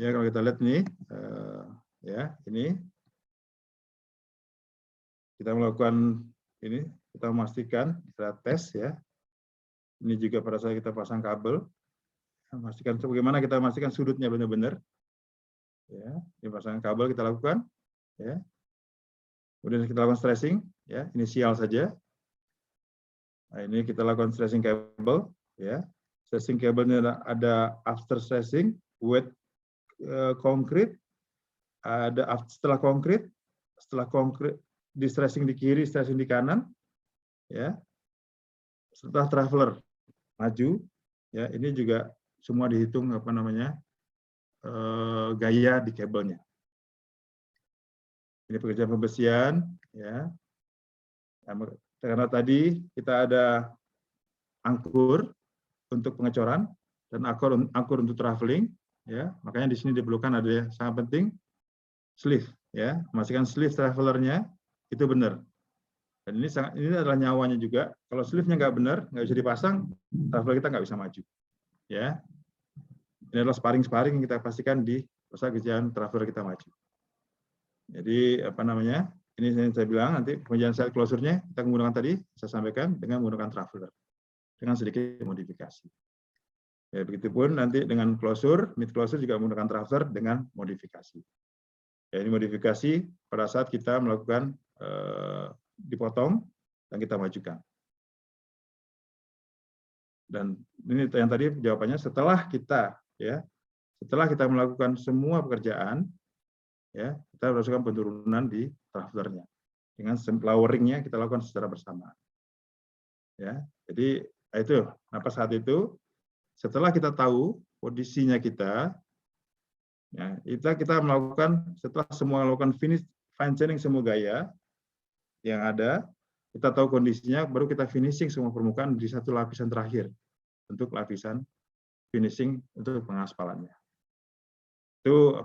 Ya, kalau kita lihat nih, ya ini kita melakukan ini, kita memastikan kita tes ya. Ini juga pada saat kita pasang kabel, Pastikan bagaimana kita memastikan sudutnya benar-benar. Ya, dipasang kabel kita lakukan. Ya. Kemudian kita lakukan stressing, ya, inisial saja. Nah, ini kita lakukan stressing kabel, ya. Stressing kabelnya ada after stressing, wet concrete, ada setelah konkret di stressing di kiri, stressing di kanan, ya. Setelah traveler maju, ya, ini juga semua dihitung gaya di kabelnya. Ini pekerjaan pembersihan, ya. Karena tadi kita ada angkur untuk pengecoran dan angkur untuk traveling, ya. Makanya di sini diperlukan ada yang sangat penting, sleeve, ya. Memastikan sleeve travelernya itu benar. Dan ini adalah nyawanya juga. Kalau sleeve-nya nggak benar, nggak bisa dipasang, traveler kita nggak bisa maju, ya. Ini adalah sparring yang kita pastikan di proses kerjaan traveler kita maju. Jadi ini yang saya bilang nanti pengerjaan side closure-nya kita menggunakan tadi saya sampaikan dengan menggunakan traveler dengan sedikit modifikasi. Ya, begitupun nanti dengan closure, mid closure juga menggunakan traveler dengan modifikasi. Ya, ini modifikasi pada saat kita melakukan dipotong dan kita majukan. Dan ini yang tadi jawabannya setelah kita melakukan semua pekerjaan, ya, kita lakukan penurunan di travelernya dengan loweringnya kita lakukan secara bersamaan. Ya, jadi itu. Saat itu setelah kita tahu posisinya kita, ya, kita melakukan setelah semua melakukan fine tuning semua gaya yang ada, kita tahu kondisinya, baru kita finishing semua permukaan di satu lapisan terakhir untuk lapisan finishing untuk pengaspalannya. Itu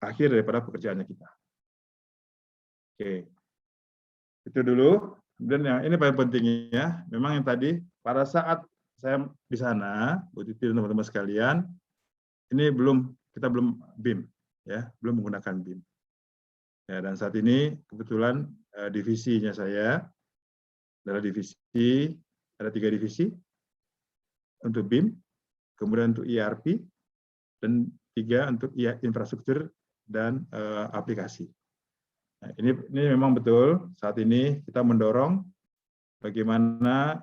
akhir daripada pekerjaannya kita. Oke, itu dulu. Dan yang ini paling pentingnya, memang yang tadi pada saat saya di sana, Bu Titi dan teman-teman sekalian, ini kita belum BIM, ya, belum menggunakan BIM. Ya, dan saat ini kebetulan divisinya saya adalah ada 3 divisi untuk BIM, kemudian untuk ERP, dan 3 untuk infrastruktur dan aplikasi. Nah, ini memang betul saat ini kita mendorong bagaimana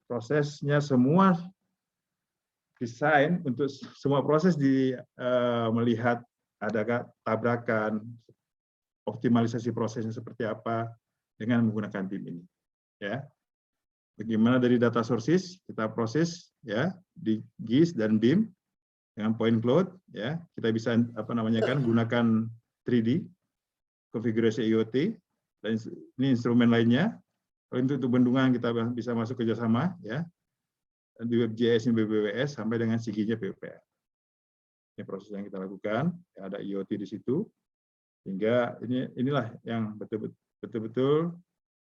prosesnya semua desain untuk semua proses melihat adakah tabrakan, optimalisasi prosesnya seperti apa dengan menggunakan BIM ini. Ya, bagaimana dari data sources kita proses, ya, di GIS dan BIM dengan point cloud, ya, kita bisa gunakan 3D konfigurasi IoT dan ini instrumen lainnya. Untuk bendungan kita bisa masuk kerjasama, ya, di WebGIS ini BBWS sampai dengan SIGI-nya PUPR. Ini proses yang kita lakukan, ya, ada IoT di situ, sehingga inilah yang betul-betul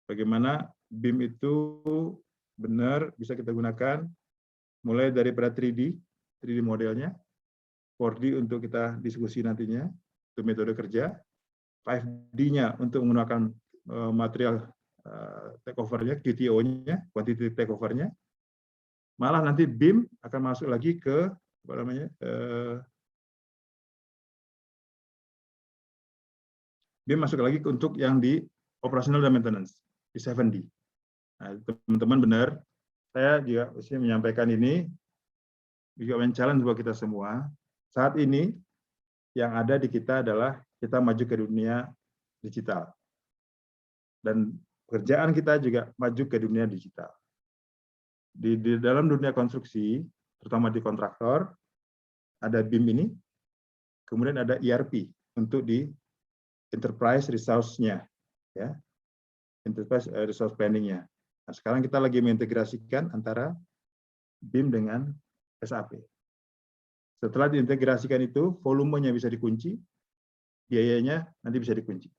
bagaimana BIM itu benar bisa kita gunakan, mulai daripada 3D modelnya, 4D untuk kita diskusi nantinya, itu metode kerja, 5D-nya untuk menggunakan material takeover-nya, QTO-nya, quantity takeover-nya, malah nanti BIM akan masuk lagi ke BIM masuk lagi untuk yang di operational dan maintenance di 7D. Nah, teman-teman benar, saya juga mesti menyampaikan ini juga men-challenge buat kita semua. Saat ini yang ada di kita adalah kita maju ke dunia digital. Dan pekerjaan kita juga maju ke dunia digital. Di dalam dunia konstruksi, terutama di kontraktor, ada BIM ini, kemudian ada ERP untuk di enterprise resource-nya, ya, enterprise resource planning-nya. Nah, sekarang kita lagi mengintegrasikan antara BIM dengan SAP. Setelah diintegrasikan itu, volumenya bisa dikunci, biayanya nanti bisa dikunci.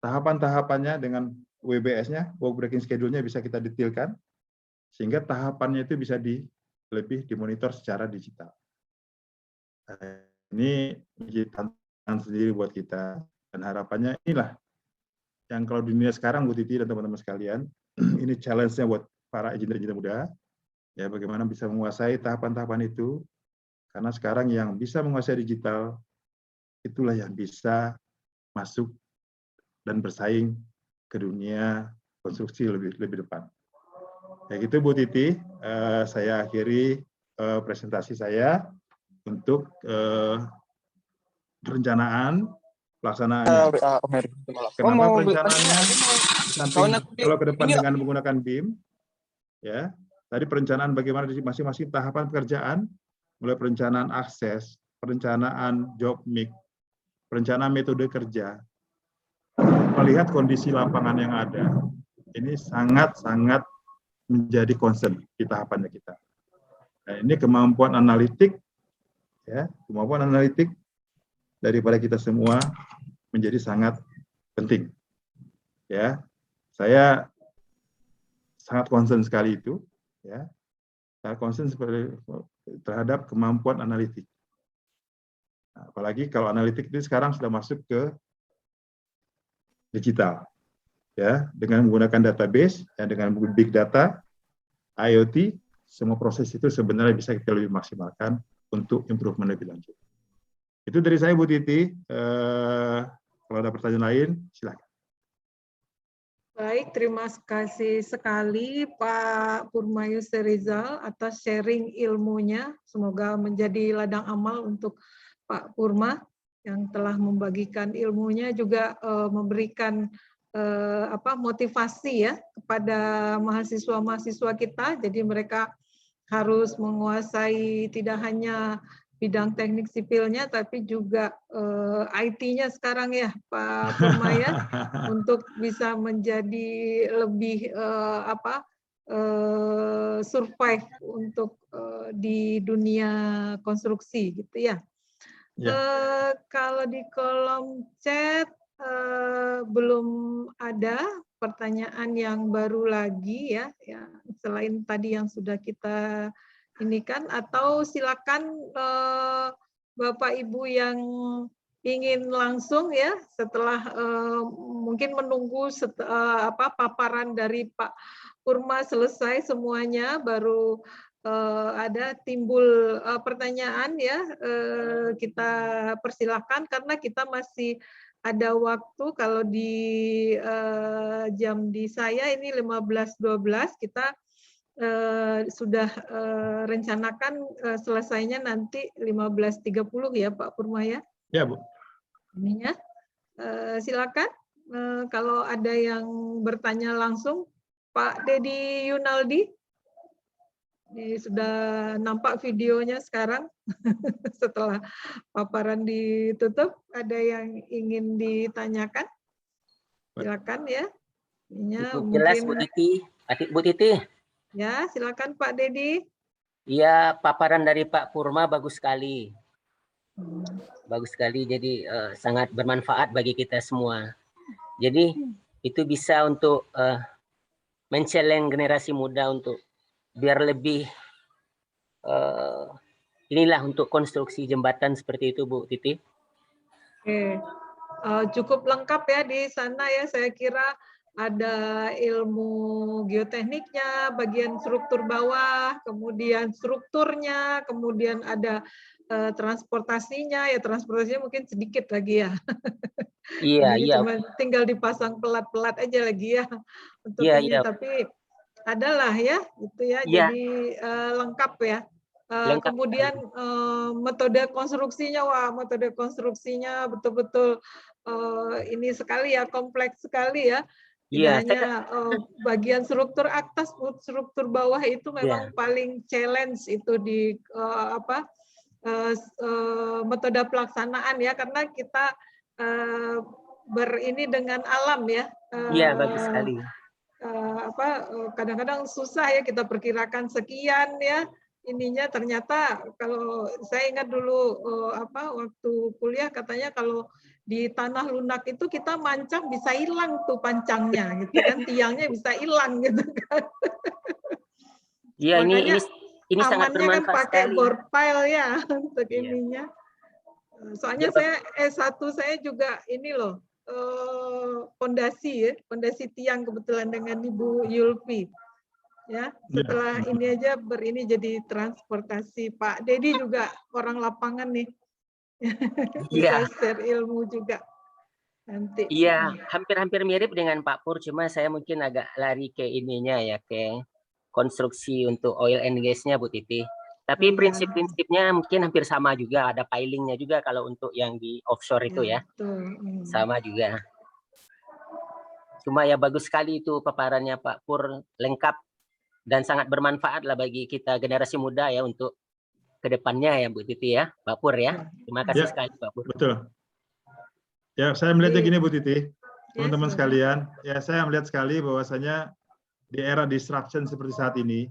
Tahapan-tahapannya dengan WBS-nya, work breaking schedule-nya bisa kita detailkan, sehingga tahapannya itu bisa lebih dimonitor secara digital. Ini menjadi tantangan sendiri buat kita, dan harapannya inilah yang kalau di dunia sekarang, Bu Titi dan teman-teman sekalian, ini challenge-nya buat para engineer muda, Ya, bagaimana bisa menguasai tahapan-tahapan itu, karena sekarang yang bisa menguasai digital itulah yang bisa masuk dan bersaing ke dunia konstruksi lebih depan. Ya gitu Bu Titi, saya akhiri presentasi saya untuk perencanaan pelaksanaannya. Kenapa perencanaannya? Samping kalau ke depan dengan menggunakan BIM, ya tadi perencanaan bagaimana di masing-masing tahapan pekerjaan, mulai perencanaan akses, perencanaan job mix, perencanaan metode kerja, melihat kondisi lapangan yang ada, ini sangat-sangat menjadi concern di tahapannya kita. Nah, ini kemampuan analitik, ya, kemampuan analitik daripada kita semua menjadi sangat penting. Ya, saya sangat concern sekali itu, ya, sangat concern terhadap kemampuan analitik. Nah, apalagi kalau analitik itu sekarang sudah masuk ke digital, ya, dengan menggunakan database, ya, dengan big data, IoT, semua proses itu sebenarnya bisa kita lebih maksimalkan untuk improvement lebih lanjut. Itu dari saya, Bu Titi. Kalau ada pertanyaan lain, silakan. Baik, terima kasih sekali Pak Purma Yusri Rizal atas sharing ilmunya. Semoga menjadi ladang amal untuk Pak Purma yang telah membagikan ilmunya, juga memberikan motivasi ya kepada mahasiswa-mahasiswa kita. Jadi mereka harus menguasai tidak hanya bidang teknik sipilnya, tapi juga IT-nya sekarang ya Pak Purma ya, untuk bisa menjadi lebih survive untuk di dunia konstruksi gitu ya. Kalau di kolom chat belum ada pertanyaan yang baru lagi ya, selain tadi yang sudah kita ini kan, atau silakan Bapak Ibu yang ingin langsung ya setelah mungkin menunggu paparan dari Pak Purma selesai semuanya, baru ada timbul pertanyaan ya, kita persilahkan karena kita masih ada waktu. Kalau di jam di saya ini 15.12, kita sudah rencanakan selesainya nanti 15.30 ya Pak Purma ya. Ya Bu. Ininya silakan kalau ada yang bertanya langsung. Pak Dedi Yunaldi, ini sudah nampak videonya sekarang. Setelah paparan ditutup, ada yang ingin ditanyakan? Silakan ya. Cukup jelas Bu Titi. Bu Titi. Ya, silakan Pak Dedi. Iya, paparan dari Pak Purma bagus sekali. Bagus sekali, jadi sangat bermanfaat bagi kita semua. Jadi itu bisa untuk men-challenge generasi muda untuk biar lebih inilah untuk konstruksi jembatan seperti itu Bu Titi. Oke. Cukup lengkap ya di sana ya, saya kira ada ilmu geotekniknya, bagian struktur bawah, kemudian strukturnya, kemudian ada transportasinya, ya transportasinya mungkin sedikit lagi ya. Iya, iya. Cuma tinggal dipasang pelat-pelat aja lagi ya untuk iya, ini, iya. Tapi adalah ya, gitu ya. Iya. Jadi lengkap ya. Lengkap. Kemudian metode konstruksinya, wah metode konstruksinya betul-betul ini sekali ya, kompleks sekali ya. Tidak hanya bagian struktur atas, struktur bawah itu memang paling challenge itu di metode pelaksanaan ya, karena kita berini dengan alam ya. Iya, bagus sekali. Kadang-kadang susah ya kita perkirakan sekian ya, ininya ternyata kalau saya ingat dulu waktu kuliah katanya kalau di tanah lunak itu kita mancang bisa hilang tuh pancangnya gitu kan, tiangnya bisa hilang gitu kan. Iya, makanya ini sangat bermanfaat kan pakai sekali. board pile ya untuk ininya. Soalnya saya S1 saya juga ini loh, fondasi tiang kebetulan dengan Ibu Yulfi. Ya, setelah ini aja berini jadi transportasi. Pak Dedi juga orang lapangan nih. Bisa Iya, share ilmu juga nanti. iya, hampir-hampir mirip dengan Pak Pur, cuma saya mungkin agak lari ke ininya ya, ke konstruksi untuk oil and gas-nya Bu Titi. Oh, Tapi ya, prinsip-prinsipnya mungkin hampir sama juga, ada pilingnya juga kalau untuk yang di offshore itu ya, betul. sama juga. Cuma ya bagus sekali itu paparannya Pak Pur, lengkap dan sangat bermanfaat lah bagi kita generasi muda ya untuk kedepannya ya Bu Titi ya, Pak Pur ya. Terima kasih Ya, sekali Pak Pur. betul. Ya, saya melihatnya gini Bu Titi, teman-teman Yes, sekalian, ya saya melihat sekali bahwasanya di era disruption seperti saat ini,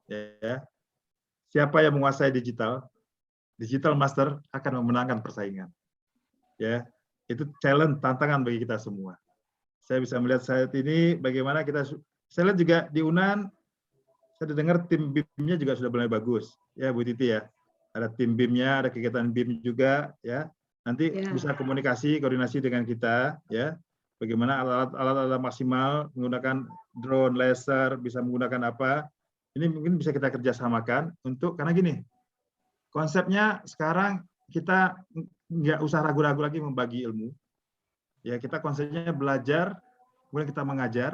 ya, siapa yang menguasai digital, digital master akan memenangkan persaingan. Ya, itu challenge, tantangan bagi kita semua. Saya bisa melihat saat ini bagaimana kita, saya lihat juga di UNAN, saya dengar tim BIM-nya juga sudah mulai bagus, ya Bu Titi ya. Ada tim BIM-nya, ada kegiatan BIM juga, ya. Nanti bisa komunikasi, koordinasi dengan kita, ya. Bagaimana alat-alat maksimal menggunakan drone, laser, bisa menggunakan apa? Ini mungkin bisa kita kerjasamakan untuk, karena gini, konsepnya sekarang kita nggak usah ragu-ragu lagi membagi ilmu. Ya, kita konsepnya belajar, kemudian kita mengajar.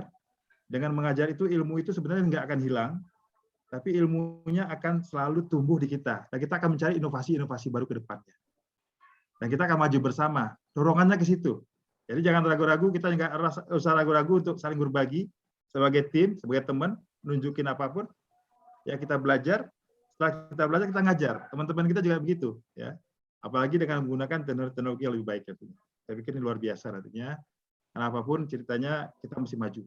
Dengan mengajar itu ilmu itu sebenarnya nggak akan hilang, tapi ilmunya akan selalu tumbuh di kita. Dan kita akan mencari inovasi-inovasi baru ke depannya. Dan kita akan maju bersama. Dorongannya ke situ. Jadi jangan ragu-ragu, kita nggak usah ragu-ragu untuk saling berbagi sebagai tim, sebagai teman, nunjukin apapun. Ya kita belajar, setelah kita belajar kita ngajar. Teman-teman kita juga begitu, ya. Apalagi dengan menggunakan teknologi yang lebih baik. Saya pikir ini luar biasa artinya. Karena apapun ceritanya kita mesti maju.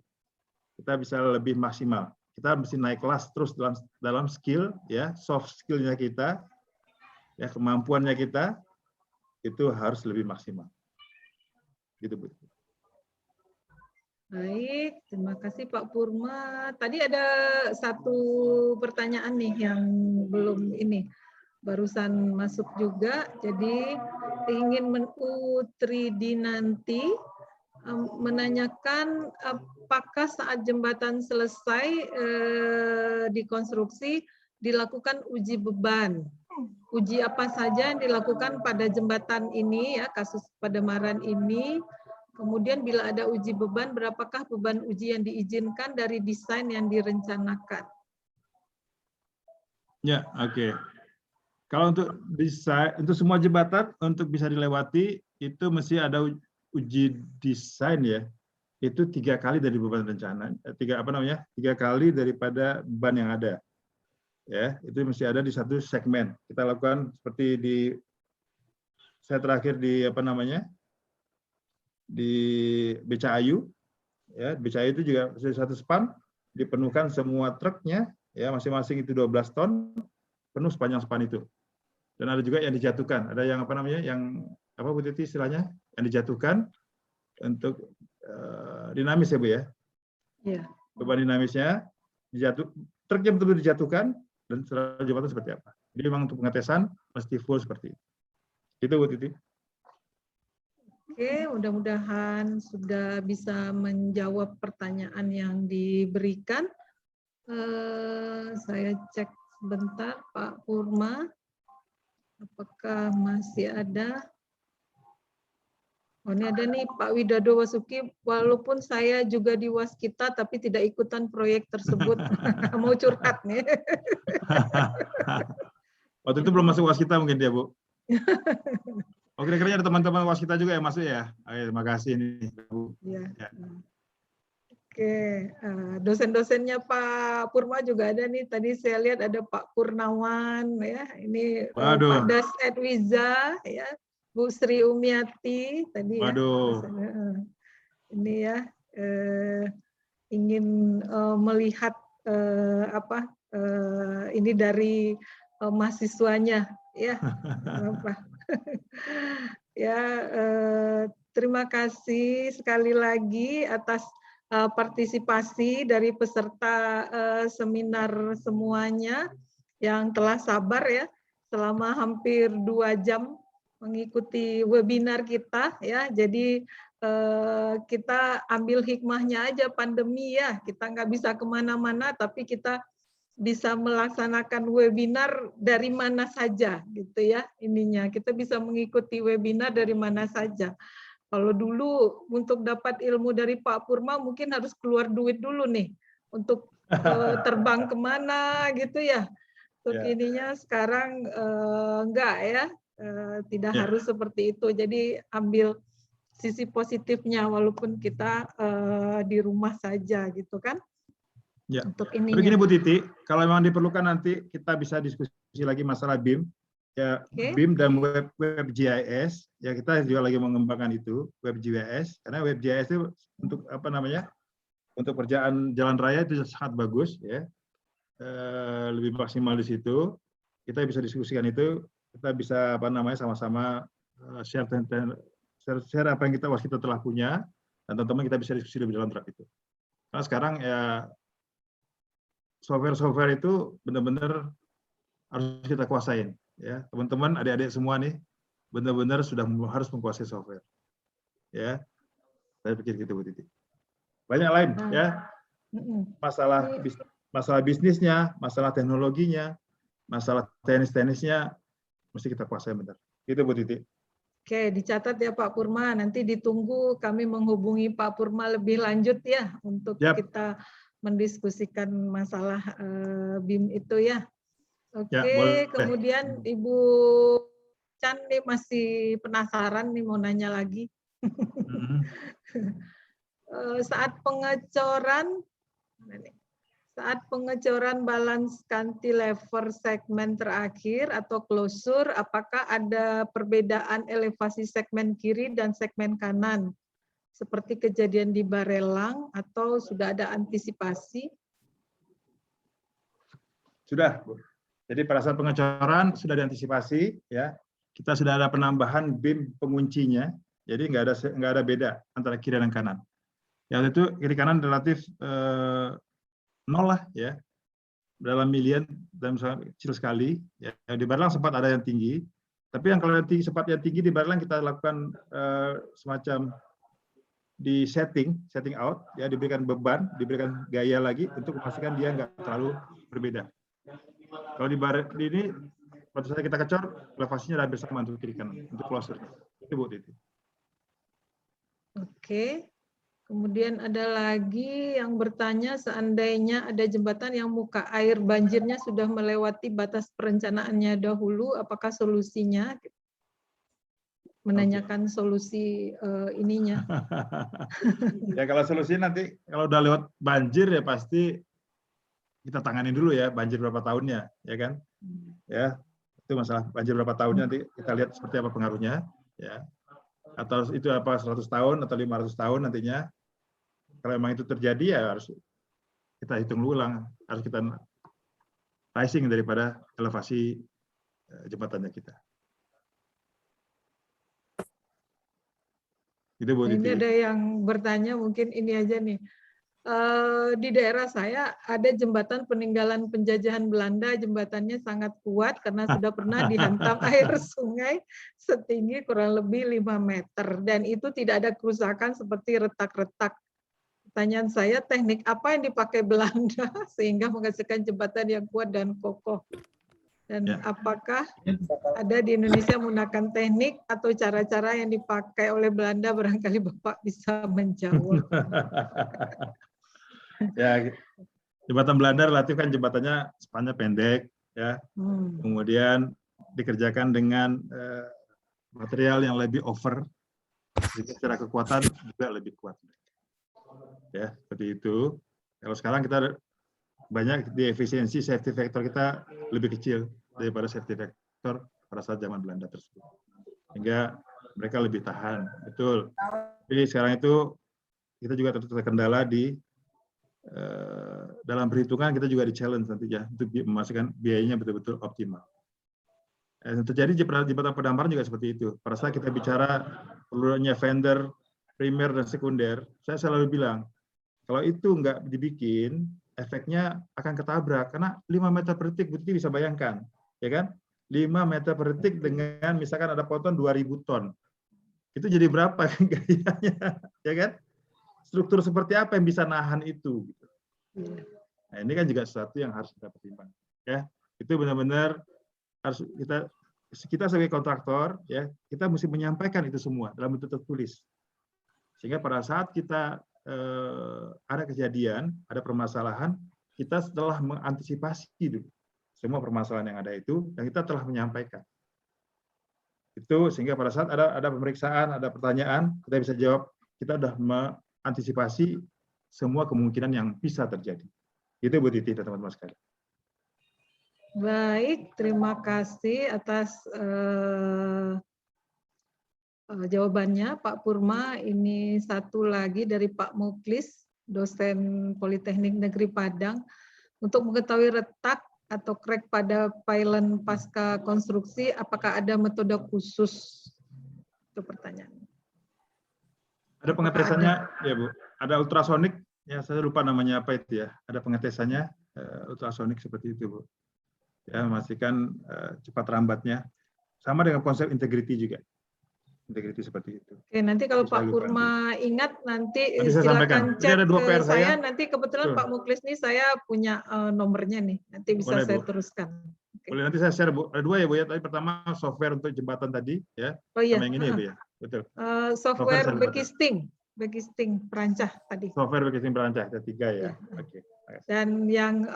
Kita bisa lebih maksimal. Kita mesti naik kelas terus dalam skill, ya, soft skill-nya kita, ya, kemampuannya kita itu harus lebih maksimal. Gitu Bu. Baik, terima kasih Pak Purma. Tadi ada satu pertanyaan nih yang belum ini, barusan masuk juga. Jadi ingin Utridi nanti menanyakan apakah saat jembatan selesai dikonstruksi dilakukan uji beban. Uji apa saja yang dilakukan pada jembatan ini ya, kasus Padamaran ini. Kemudian bila ada uji beban, berapakah beban uji yang diizinkan dari desain yang direncanakan? Ya, oke. Kalau untuk desain, untuk semua jembatan untuk bisa dilewati itu mesti ada uji desain ya. Itu 3 kali dari beban rencana, 3 kali daripada beban yang ada. Ya, itu mesti ada di satu segmen. Kita lakukan seperti di saya terakhir di di BCAyu, ya, BCAyu itu juga satu span dipenuhkan semua truknya, ya, masing-masing itu 12 ton, penuh sepanjang span itu. Dan ada juga yang dijatuhkan, ada yang yang Bu Titi istilahnya, yang dijatuhkan untuk dinamis ya Bu ya. Iya. Beban dinamisnya truknya betul-betul dijatuhkan dan setelah jembatan seperti apa. Jadi memang untuk pengetesan mesti full seperti itu. Itu Bu Titi. Oke, mudah-mudahan sudah bisa menjawab pertanyaan yang diberikan. Saya cek sebentar Pak Purma, apakah masih ada? Oh, ini ada nih Pak Widodo Wasuki, walaupun saya juga di Waskita tapi tidak ikutan proyek tersebut. Mau curhat nih. Waktu itu belum masuk Waskita mungkin dia Bu. Oh, kira-kira ada teman-teman Waskita juga yang masuk ya? Terima kasih nih Bu. Ya. Oke, dosen-dosennya Pak Purma juga ada nih. Tadi saya lihat ada Pak Purnawan, ya. Ini Pak Das Edwiza, ya. Bu Sri Umiati tadi ya. Ini ya ingin melihat ini dari mahasiswanya, ya. Ya, terima kasih sekali lagi atas partisipasi dari peserta seminar semuanya yang telah sabar ya selama hampir 2 jam mengikuti webinar kita ya. Jadi kita ambil hikmahnya aja pandemi ya, kita nggak bisa kemana-mana, tapi kita bisa melaksanakan webinar dari mana saja gitu ya ininya. Kita bisa mengikuti webinar dari mana saja. Kalau dulu untuk dapat ilmu dari Pak Purma mungkin harus keluar duit dulu nih untuk terbang kemana gitu ya. Untuk ininya sekarang enggak ya, tidak harus seperti itu. Jadi ambil sisi positifnya walaupun kita di rumah saja gitu kan. Ya. Untuk Tapi ininya. gini Bu Titi, kalau memang diperlukan nanti kita bisa diskusi lagi masalah BIM. Ya, BIM dan web GIS, ya kita juga lagi mengembangkan itu web GIS, karena web GIS itu untuk apa namanya, untuk kerjaan jalan raya itu sangat bagus, ya, lebih maksimal di situ. Kita bisa diskusikan itu, kita bisa apa namanya sama-sama share apa yang kita telah punya, dan teman-teman kita bisa diskusi lebih dalam terhadap itu. Karena sekarang ya software itu benar-benar harus kita kuasain. Ya, teman-teman, adik-adik semua nih, benar-benar sudah harus menguasai software. Ya, saya pikir gitu Bu Titi. Banyak lain, ya, masalah bisnisnya, masalah teknologinya, masalah teknisnya, mesti kita kuasai benar. Gitu Bu Titi. Oke, dicatat ya Pak Purma. Nanti ditunggu kami menghubungi Pak Purma lebih lanjut ya untuk kita mendiskusikan masalah BIM itu ya. Oke, kemudian Ibu Chan nih masih penasaran nih mau nanya lagi. Saat pengecoran balance cantilever segmen terakhir atau closure, apakah ada perbedaan elevasi segmen kiri dan segmen kanan? Seperti kejadian di Barelang atau sudah ada antisipasi? Sudah, Bu. Jadi pada saat pengecoran sudah diantisipasi, ya. Kita sudah ada penambahan BIM penguncinya, jadi nggak ada beda antara kiri dan kanan. Yang itu kiri kanan relatif nol lah, ya, dalam milian dan kecil sekali. Ya. Di Barelang sempat ada yang tinggi, tapi yang kalau yang tinggi di Barelang kita lakukan semacam di setting out, ya, diberikan beban, diberikan gaya lagi untuk memastikan dia nggak terlalu berbeda. Kalau di Barelang ini, pada saat kita kecor, elevasinya sudah bersama untuk kiri kanan, untuk closer. Itu Bu Titi. Oke. Kemudian ada lagi yang bertanya, seandainya ada jembatan yang muka air banjirnya sudah melewati batas perencanaannya dahulu, apakah solusinya? Menanyakan solusi ininya. Ya kalau solusi nanti, kalau udah lewat banjir ya pasti kita tangani dulu ya, banjir berapa tahunnya, ya kan? Ya, itu masalah banjir berapa tahunnya, nanti kita lihat seperti apa pengaruhnya, ya. Atau itu apa 100 tahun atau 500 tahun nantinya. Kalau memang itu terjadi ya harus kita hitung ulang, harus kita pricing daripada elevasi jembatannya kita. Itu Bu Titi. Ini ada yang bertanya, mungkin ini aja nih. Di daerah saya ada jembatan peninggalan penjajahan Belanda, jembatannya sangat kuat karena sudah pernah dihantam air sungai setinggi kurang lebih 5 meter dan itu tidak ada kerusakan seperti retak-retak. Pertanyaan saya, teknik apa yang dipakai Belanda sehingga menghasilkan jembatan yang kuat dan kokoh? Dan apakah ada di Indonesia menggunakan teknik atau cara-cara yang dipakai oleh Belanda? Barangkali Bapak bisa menjawab. Ya, jembatan Belanda relatif kan jembatannya spannya pendek, ya. Kemudian dikerjakan dengan material yang lebih over, jadi secara kekuatan juga lebih kuat. Ya, seperti itu. Kalau sekarang kita banyak di efisiensi safety factor kita lebih kecil daripada safety factor pada saat zaman Belanda tersebut, sehingga mereka lebih tahan, betul. Jadi sekarang itu kita juga terkendala di dalam perhitungan kita juga di challenge nantinya untuk memastikan biayanya betul-betul optimal. Yang terjadi jembatan pendampar juga seperti itu. Pada saat kita bicara perlunya vendor primer dan sekunder, saya selalu bilang kalau itu nggak dibikin, efeknya akan ketabrak karena 5 meter per detik, Bu Titi bisa bayangkan, ya kan? 5 meter per detik dengan misalkan ada poton 2000 ton. itu jadi berapa gayanya, ya kan? Struktur seperti apa yang bisa nahan itu? Gitu. Nah, ini kan juga sesuatu yang harus kita pertimbangkan. Ya, itu benar-benar harus kita sebagai kontraktor, ya, kita mesti menyampaikan itu semua dalam bentuk tertulis. Sehingga pada saat kita ada kejadian, ada permasalahan, kita telah mengantisipasi dulu semua permasalahan yang ada itu, dan kita telah menyampaikan. Itu sehingga pada saat ada pemeriksaan, ada pertanyaan, kita bisa jawab, kita sudah mengantisipasi semua kemungkinan yang bisa terjadi. Itu Bu Titi dan teman-teman sekalian. Baik, terima kasih atas jawabannya Pak Purma. Ini satu lagi dari Pak Muklis, dosen Politeknik Negeri Padang. Untuk mengetahui retak atau crack pada pylon pasca konstruksi, apakah ada metode khusus? Itu pertanyaan. Ada pengetesannya, ya Bu. Ada ultrasonik, ya saya lupa namanya apa itu ya. Ada pengetesannya ultrasonik seperti itu Bu. Ya, memastikan cepat rambatnya. Sama dengan konsep integrity juga. Integrity seperti itu. Oke, nanti kalau Pak Purma ingat, nanti silakan chat ke saya. Nanti kebetulan Pak Muklis nih saya punya nomornya nih. Nanti bisa boleh, saya teruskan. Oke. Boleh, nanti saya share Bu. Ada 2 ya Bu ya. Tadi pertama software untuk jembatan tadi ya. Oh iya. Sama yang ini ya Bu ya. Betul. Software Bekisting perancah tadi. Software Bekisting perancah ada 3 ya. Oke. Dan yang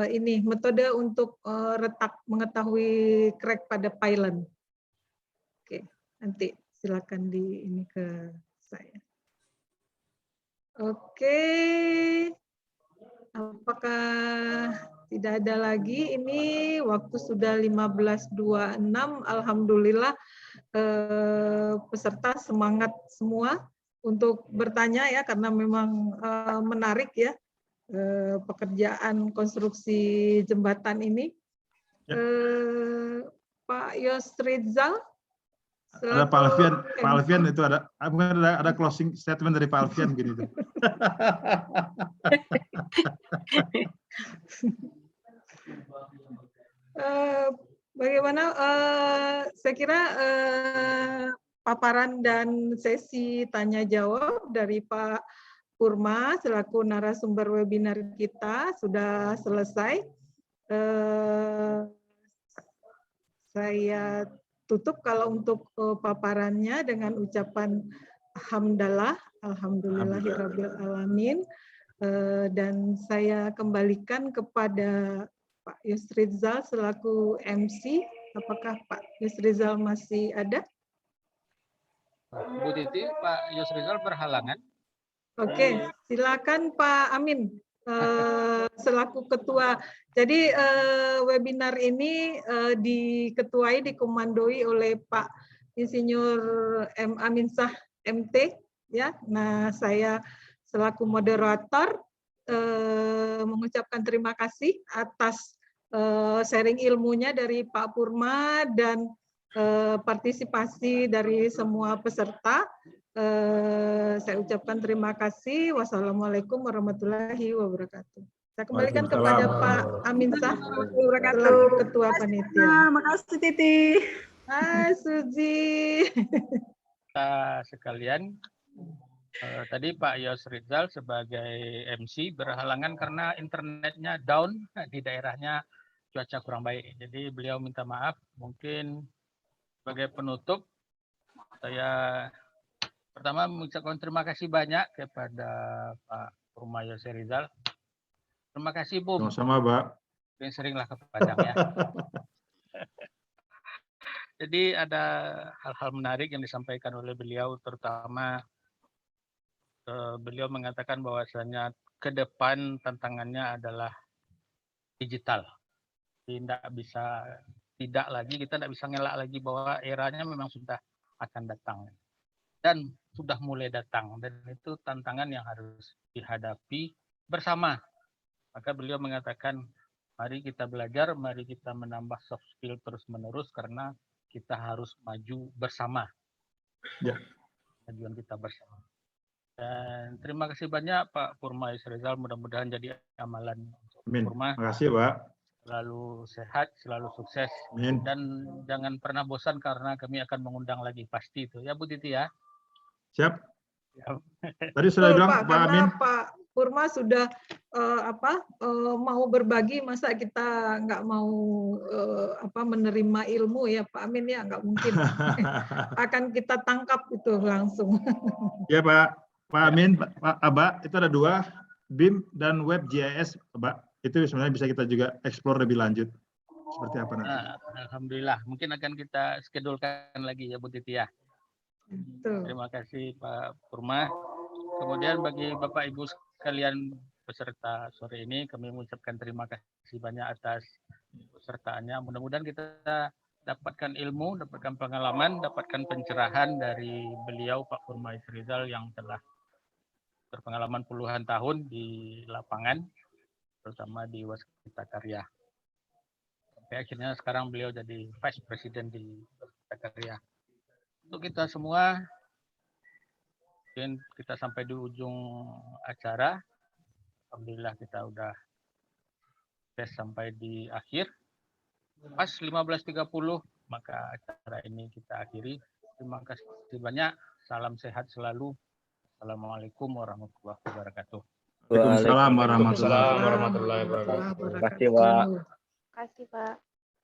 ini metode untuk retak mengetahui crack pada pylon. Oke, nanti silakan ini ke saya. Oke, apakah tidak ada lagi? Ini waktu sudah 15.26. Alhamdulillah peserta semangat semua untuk bertanya ya, karena memang menarik ya pekerjaan konstruksi jembatan ini. Ya. Pak Yosrizal. Ada Pak Alfian itu ada closing statement dari Pak Alfian gini tuh. Bagaimana? Saya kira paparan dan sesi tanya jawab dari Pak Purma selaku narasumber webinar kita sudah selesai. Saya tutup kalau untuk paparannya dengan ucapan hamdalah, alhamdulillahirabbil alamin, dan saya kembalikan kepada Pak Yusrizal selaku MC. Apakah Pak Yusrizal masih ada? Bu Titi, Pak Yusrizal berhalangan. Oke, silakan Pak Amin selaku ketua. Jadi webinar ini diketuai, dikomandoi oleh Pak Insinyur M. Aminsah MT. Ya, nah saya selaku moderator mengucapkan terima kasih atas sharing ilmunya dari Pak Purma dan partisipasi dari semua peserta. Saya ucapkan terima kasih. Wassalamualaikum warahmatullahi wabarakatuh. Saya kembalikan kepada Pak Aminsah selaku Ketua Panitia. Terima kasih Titi. Hai Suji. Kita sekalian, tadi Pak Yosrizal sebagai MC berhalangan karena internetnya down di daerahnya, cuaca kurang baik. Jadi beliau minta maaf. Mungkin sebagai penutup, saya pertama mengucapkan terima kasih banyak kepada Pak Purma Yosrizal. Terima kasih Bu. Sama-sama Pak. Seringlah ke Padang ya. Jadi ada hal-hal menarik yang disampaikan oleh beliau, terutama beliau mengatakan bahwasanya ke depan tantangannya adalah digital. Tidak bisa ngelak lagi bahwa eranya memang sudah akan datang. Dan sudah mulai datang, dan itu tantangan yang harus dihadapi bersama. Maka beliau mengatakan, mari kita belajar, mari kita menambah soft skill terus-menerus, karena kita harus maju bersama. Ya. Tujuan kita bersama. Dan terima kasih banyak Pak Purma Yusrizal, mudah-mudahan jadi amalan untuk Amin. Purma. Terima kasih Pak. selalu sehat, selalu sukses, Amin. dan jangan pernah bosan karena kami akan mengundang lagi pasti itu ya Bu Titi ya. Siap. Ya. Tadi sudah Betul, bilang Pak, Pak karena Amin. Pak Purma sudah mau berbagi, masa kita nggak mau menerima ilmu ya Pak Amin ya, nggak mungkin. Akan kita tangkap itu langsung. Ya Pak Amin, Pak Aba, itu ada 2, BIM dan web GIS, Pak. Itu sebenarnya bisa kita juga explore lebih lanjut. Seperti apa nanti? Nah, alhamdulillah, mungkin akan kita schedulekan lagi ya Bu Titi ya. Betul. Terima kasih Pak Purma. Kemudian bagi Bapak Ibu sekalian peserta sore ini, kami mengucapkan terima kasih banyak atas pesertaannya. Mudah-mudahan kita dapatkan ilmu, dapatkan pengalaman, dapatkan pencerahan dari beliau Pak Purma Isrizal yang telah berpengalaman puluhan tahun di lapangan, terutama di Waskita Karya. Sampai akhirnya sekarang beliau jadi Vice President di Waskita Karya. Untuk kita semua, mungkin kita sampai di ujung acara. Alhamdulillah kita udah sampai di akhir. Pas 15.30 maka acara ini kita akhiri. Terima kasih banyak. Salam sehat selalu. Assalamualaikum warahmatullahi wabarakatuh. Waalaikumsalam warahmatullahi wabarakatuh. Terima kasih, Pak. Terima kasih, Pak.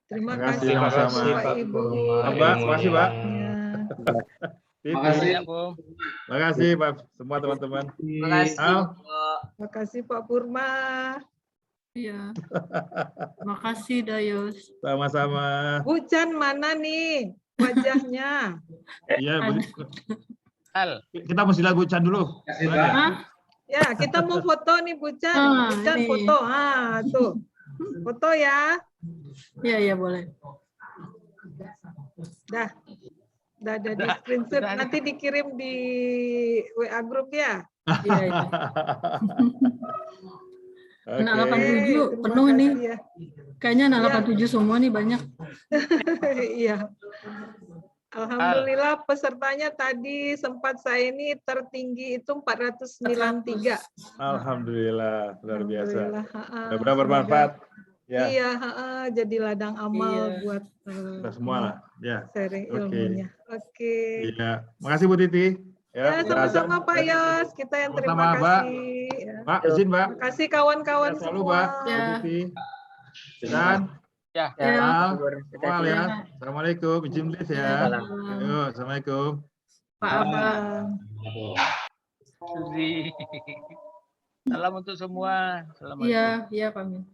Terima Terima kasih, kasih sama-sama. Bapak Ibu. Pak, makasih Pak. Ya. Terima kasih, Bu. Terima kasih Pak, semua teman-teman. Terima kasih. Al. Terima kasih Pak Purma. Iya. Makasih Dayus. Sama-sama. Bu Chan mana nih wajahnya? Iya, Al. kita mesti lagu Chan dulu. Hah? Ya, kita mau foto nih Bu Chan. Ah, Bu Chan ini. foto. Tuh. Foto ya. Iya, iya boleh. Udah ada di screenshot. Nanti dikirim di WA grup ya. Iya, iya. Anak Oke. 87 penuh nih. Ya. Kayaknya anak 87 semua nih banyak. Iya. Alhamdulillah pesertanya tadi sempat saya ini tertinggi itu 493. Alhamdulillah, luar biasa. Alhamdulillah. Mudah-mudahan bermanfaat. Ya, Iya, jadi ladang amal Iya. buat kita semua lah. Ya. sharing Oke. ilmunya. Oke. Iya. Makasih Bu Titi. Ya, sama-sama Pak Yos. Kita yang terima Sama-sama, Mbak. kasih. Ya. Pak, izin Mbak. Terima kasih kawan-kawan Sehat selalu, semua. Mbak. Bu Ya. Titi. Dan Ya. Al, Terima Al kasih. ya. Assalamualaikum. Izin lift ya. Yuk, Assalamualaikum. Pak Abang. Suzi. Salam untuk semua. Assalamualaikum. Iya, iya Pak Min.